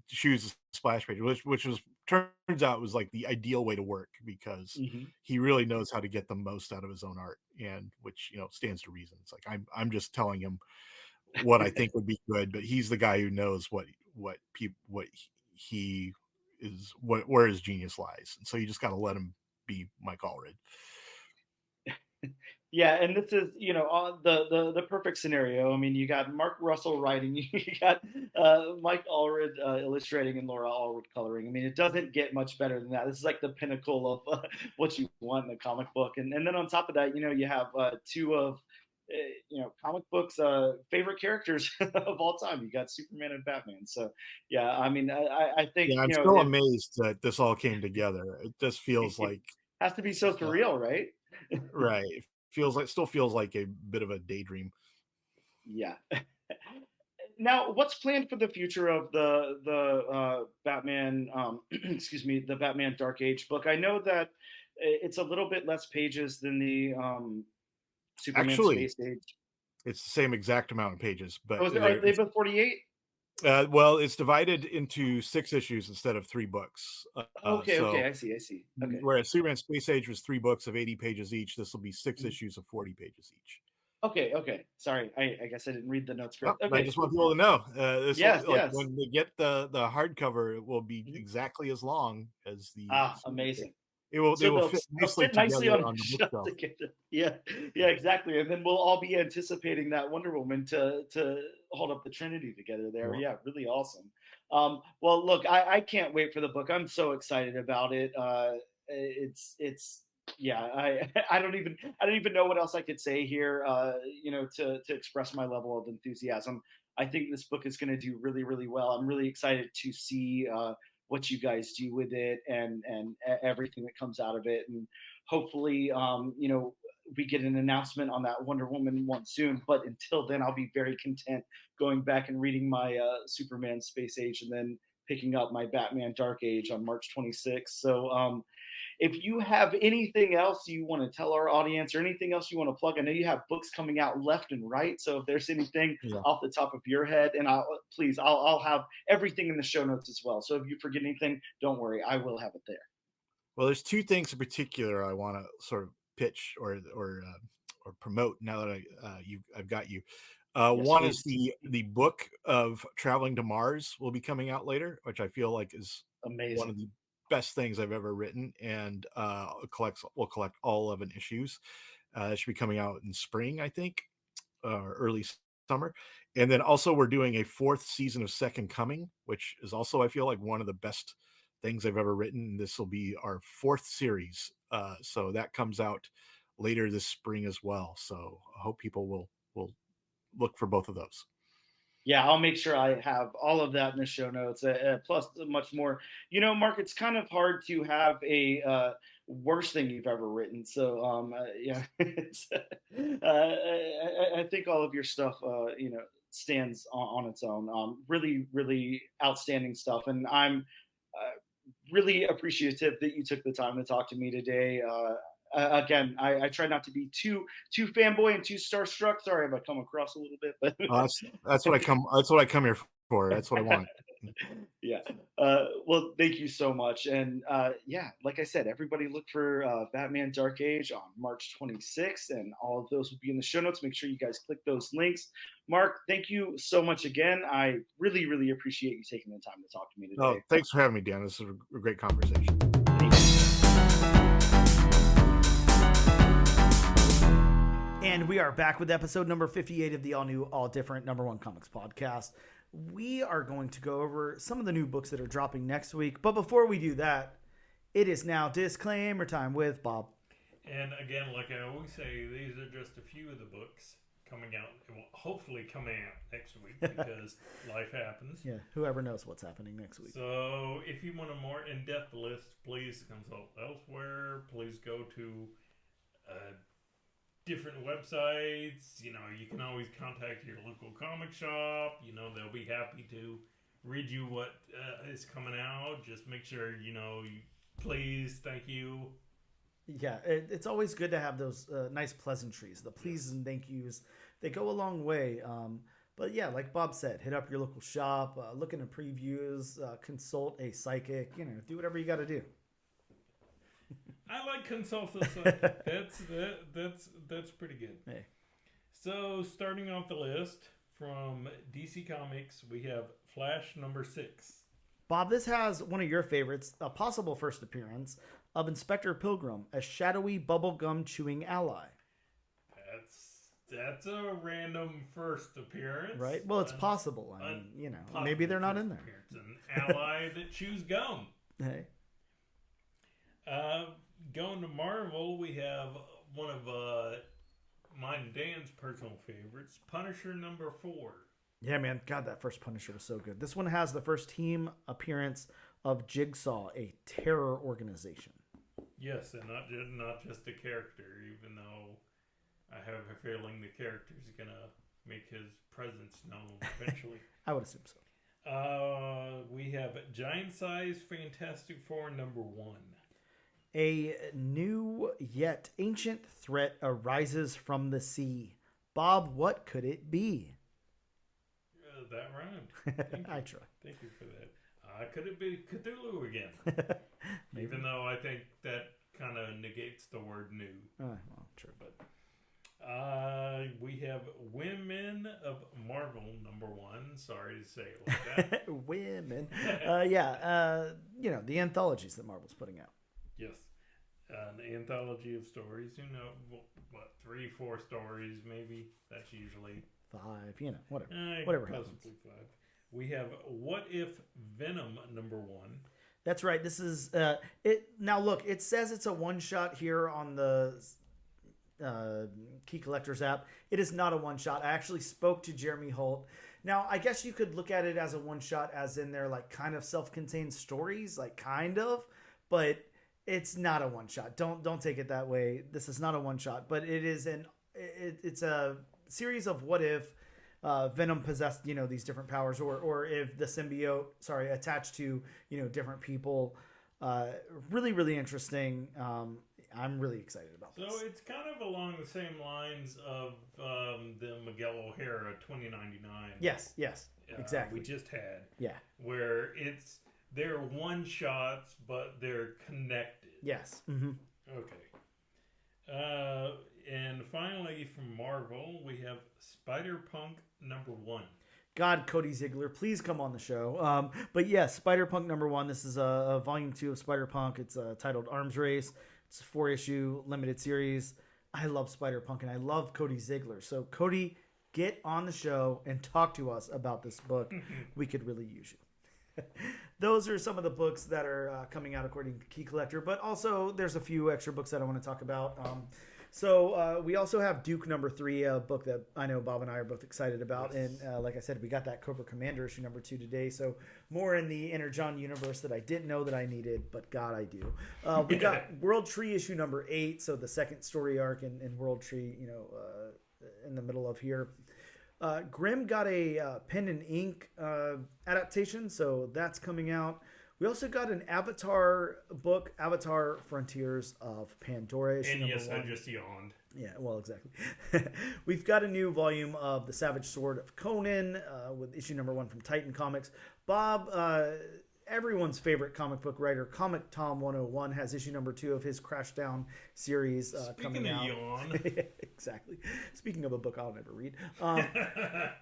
choose a splash page, which was turns out was like the ideal way to work, because he really knows how to get the most out of his own art, and which stands to reason. It's like I'm just telling him what I think would be good, but he's the guy who knows what he is, where his genius lies, and so you just got to let him be Mike Allred. Yeah, and this is the perfect scenario. I mean, you got Mark Russell writing, you got Mike Allred illustrating, and Laura Allred coloring. I mean, it doesn't get much better than that. This is like the pinnacle of what you want in a comic book. And then on top of that, you have two of comic books favorite characters of all time. You got Superman and Batman. So yeah, I mean, I think I'm still amazed that this all came together. It just feels like has to be so surreal, right? Right. Still feels like a bit of a daydream. Yeah. Now, what's planned for the future of the Batman? Excuse me, the Batman Dark Age book. I know that it's a little bit less pages than the Superman Space Age. It's the same exact amount of pages, but are they both 48? Well, it's divided into 6 issues instead of 3 books. Okay, I see. Okay. Whereas Superman Space Age was 3 books of 80 pages each, this will be 6 issues of 40 pages each. Okay. Sorry, I guess I didn't read the notes correctly. I just want people to know. Yes. When they get the hardcover, it will be exactly as long as the. Amazing. They will fit nicely on the shelf together. Yeah, exactly. And then we'll all be anticipating that Wonder Woman to hold up the Trinity together there. Yeah, really awesome. Well, look, I can't wait for the book. I'm so excited about it. It's I don't even know what else I could say here. To express my level of enthusiasm. I think this book is going to do really, really well. I'm really excited to see what you guys do with it and everything that comes out of it. And hopefully, we get an announcement on that Wonder Woman one soon. But until then, I'll be very content going back and reading my Superman Space Age and then picking up my Batman Dark Age on March 26th. So if you have anything else you want to tell our audience or anything else you want to plug, I know you have books coming out left and right. So if there's anything off the top of your head, and I'll have everything in the show notes as well. So if you forget anything, don't worry, I will have it there. Well, there's 2 things in particular I want to sort of pitch or promote now that I've got you. One is the book of Traveling to Mars will be coming out later, which I feel like is amazing. One of the best things I've ever written, and we'll collect all 11 issues. It should be coming out in spring, I think, early summer. And then also we're doing a 4th season of Second Coming, which is also, I feel like, one of the best things I've ever written. This will be our 4th series. So that comes out later this spring as well. So I hope people will look for both of those. Yeah, I'll make sure I have all of that in the show notes, plus much more. Mark, it's kind of hard to have a worst thing you've ever written. So, I think all of your stuff, stands on its own. Really, really outstanding stuff. And I'm really appreciative that you took the time to talk to me today. Again, I try not to be too fanboy and too starstruck. Sorry if I come across a little bit, but that's what I come here for. That's what I want. Yeah. Well, thank you so much. And like I said, everybody look for Batman Dark Age on March 26th, and all of those will be in the show notes. Make sure you guys click those links. Mark, thank you so much again. I really, really appreciate you taking the time to talk to me today. Oh, thanks for having me, Dan. This is a great conversation. And we are back with episode number 58 of the all-new, all-different #1 Comics podcast. We are going to go over some of the new books that are dropping next week. But before we do that, it is now disclaimer time with Bob. And again, like I always say, these are just a few of the books coming out. It will hopefully coming out next week because life happens. Yeah, whoever knows what's happening next week. So if you want a more in-depth list, please consult elsewhere. Please go to different websites. You can always contact your local comic shop. They'll be happy to read you what is coming out. Just make sure, please, thank you. Yeah, it's always good to have those nice pleasantries. The pleases and thank yous, they go a long way. But yeah, like Bob said, hit up your local shop, look into previews, consult a psychic, do whatever you got to do. I like consult a psychic. That's pretty good. Hey. So starting off the list from DC Comics, we have Flash number 6. Bob, this has one of your favorites, a possible first appearance of Inspector Pilgrim, a shadowy bubblegum chewing ally. That's a random first appearance. Right? Well, it's possible. I mean, maybe they're not in there. An ally that chews gum. Hey. Going to Marvel, we have one of mine and Dan's personal favorites, Punisher number 4. Yeah, man. God, that first Punisher was so good. This one has the first team appearance of Jigsaw, a terror organization. Yes, and not just a character, even though I have a feeling the character is going to make his presence known eventually. I would assume so. We have Giant Size Fantastic Four number 1. A new yet ancient threat arises from the sea. Bob, what could it be? That rhymed. I try. Thank you for that. Could it be Cthulhu again? Even though I think that kind of negates the word new. Well, true, but we have Women of Marvel number 1. Sorry to say it like that. Women. The anthologies that Marvel's putting out. Yes. An anthology of stories, 3-4 stories maybe. That's usually 5, whatever happens. Possibly 5. We have What If Venom number 1. That's right. This is it. Now look, it says it's a one-shot here on the Key Collectors app. It is not a one-shot. I actually spoke to Jeremy Holt. Now, I guess you could look at it as a one-shot, as in they're like kind of self-contained stories, like kind of, but it's not a one-shot. Don't take it that way. This is not a one-shot, but it is it's a series of what if Venom possessed, these different powers, or if the symbiote, attached to, different people. Really, really interesting. I'm really excited about this. So it's kind of along the same lines of the Miguel O'Hara 2099. Yes, exactly. We just had. Yeah. Where they're one shots, but they're connected. Yes. Mm-hmm. Okay. And finally, from Marvel, we have Spider-Punk number 1. God, Cody Ziegler, please come on the show. But yes, Spider-Punk number 1. This is a volume 2 of Spider-Punk. It's titled Arms Race. It's a 4-issue limited series. I love Spider-Punk and I love Cody Ziegler. So Cody, get on the show and talk to us about this book. We could really use you. Those are some of the books that are coming out according to Key Collector, but also there's a few extra books that I want to talk about. So we also have Duke number 3, a book that I know Bob and I are both excited about. Yes. And like I said, we got that Cobra Commander issue number 2 today. So more in the Inner John universe that I didn't know that I needed, but God, I do. We got World Tree issue number 8. So the second story arc in World Tree, in the middle of here. Grimm got a pen and ink adaptation, so that's coming out. We also got an Avatar book, Avatar Frontiers of Pandora. And yes, 1. I just yawned. Yeah, well, exactly. We've got a new volume of The Savage Sword of Conan with issue number 1 from Titan Comics. Bob, everyone's favorite comic book writer, Comic Tom 101, has issue number 2 of his Crashdown series coming out. Speaking of yawn. Exactly. Speaking of a book I'll never read.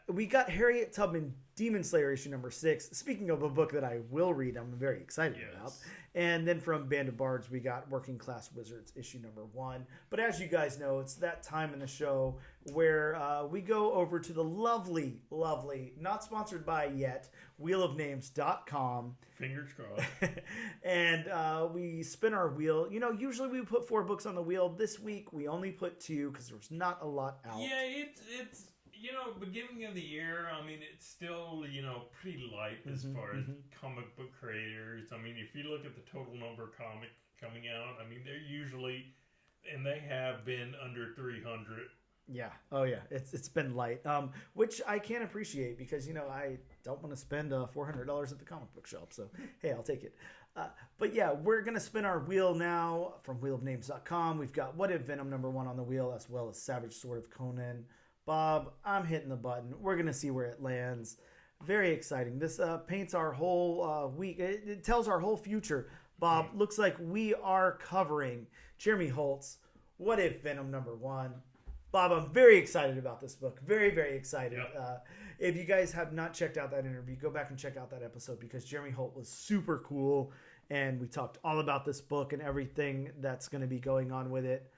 We got Harriet Tubman Demon Slayer issue number 6. Speaking of a book that I will read, I'm very excited about. And then from Band of Bards, we got Working Class Wizards issue number 1. But as you guys know, it's that time in the show where we go over to the lovely, not sponsored by yet, wheelofnames.com. Fingers crossed. And we spin our wheel. Usually we put 4 books on the wheel. This week we only put 2 because there's not a lot out. Yeah, it's beginning of the year, I mean, it's still, pretty light as far as comic book creators. I mean, if you look at the total number of comics coming out, I mean, they're usually, and they have been under 300. Yeah. Oh yeah. It's been light, which I can appreciate because I don't want to spend $400 at the comic book shop. So hey, I'll take it. But yeah, we're gonna spin our wheel now from wheelofnames.com. We've got What If Venom #1 on the wheel, as well as Savage Sword of Conan. Bob, I'm hitting the button. We're gonna see where it lands. Very exciting. This paints our whole week. It tells our whole future. Bob, looks like we are covering Jeremy Holt's What If Venom #1. Bob, I'm very excited about this book. Very, very excited. Yep. If you guys have not checked out that interview, go back and check out that episode because Jeremy Holt was super cool. And we talked all about this book and everything that's going to be going on with it,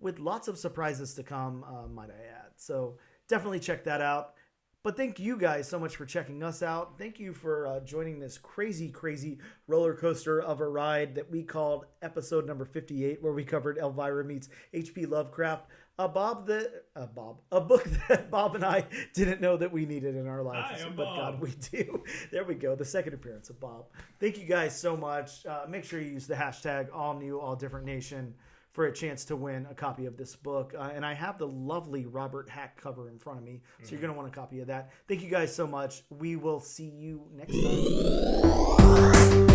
with lots of surprises to come, might I add. So definitely check that out. But thank you guys so much for checking us out. Thank you for joining this crazy, crazy roller coaster of a ride that we called episode #58, where we covered Elvira meets HP Lovecraft. A book that Bob and I didn't know that we needed in our lives, Hi, I'm but Bob. God, we do. There we go. The second appearance of Bob. Thank you guys so much. Make sure you use the hashtag #AllNewAllDifferentNation for a chance to win a copy of this book. And I have the lovely Robert Hack cover in front of me, so you're going to want a copy of that. Thank you guys so much. We will see you next time.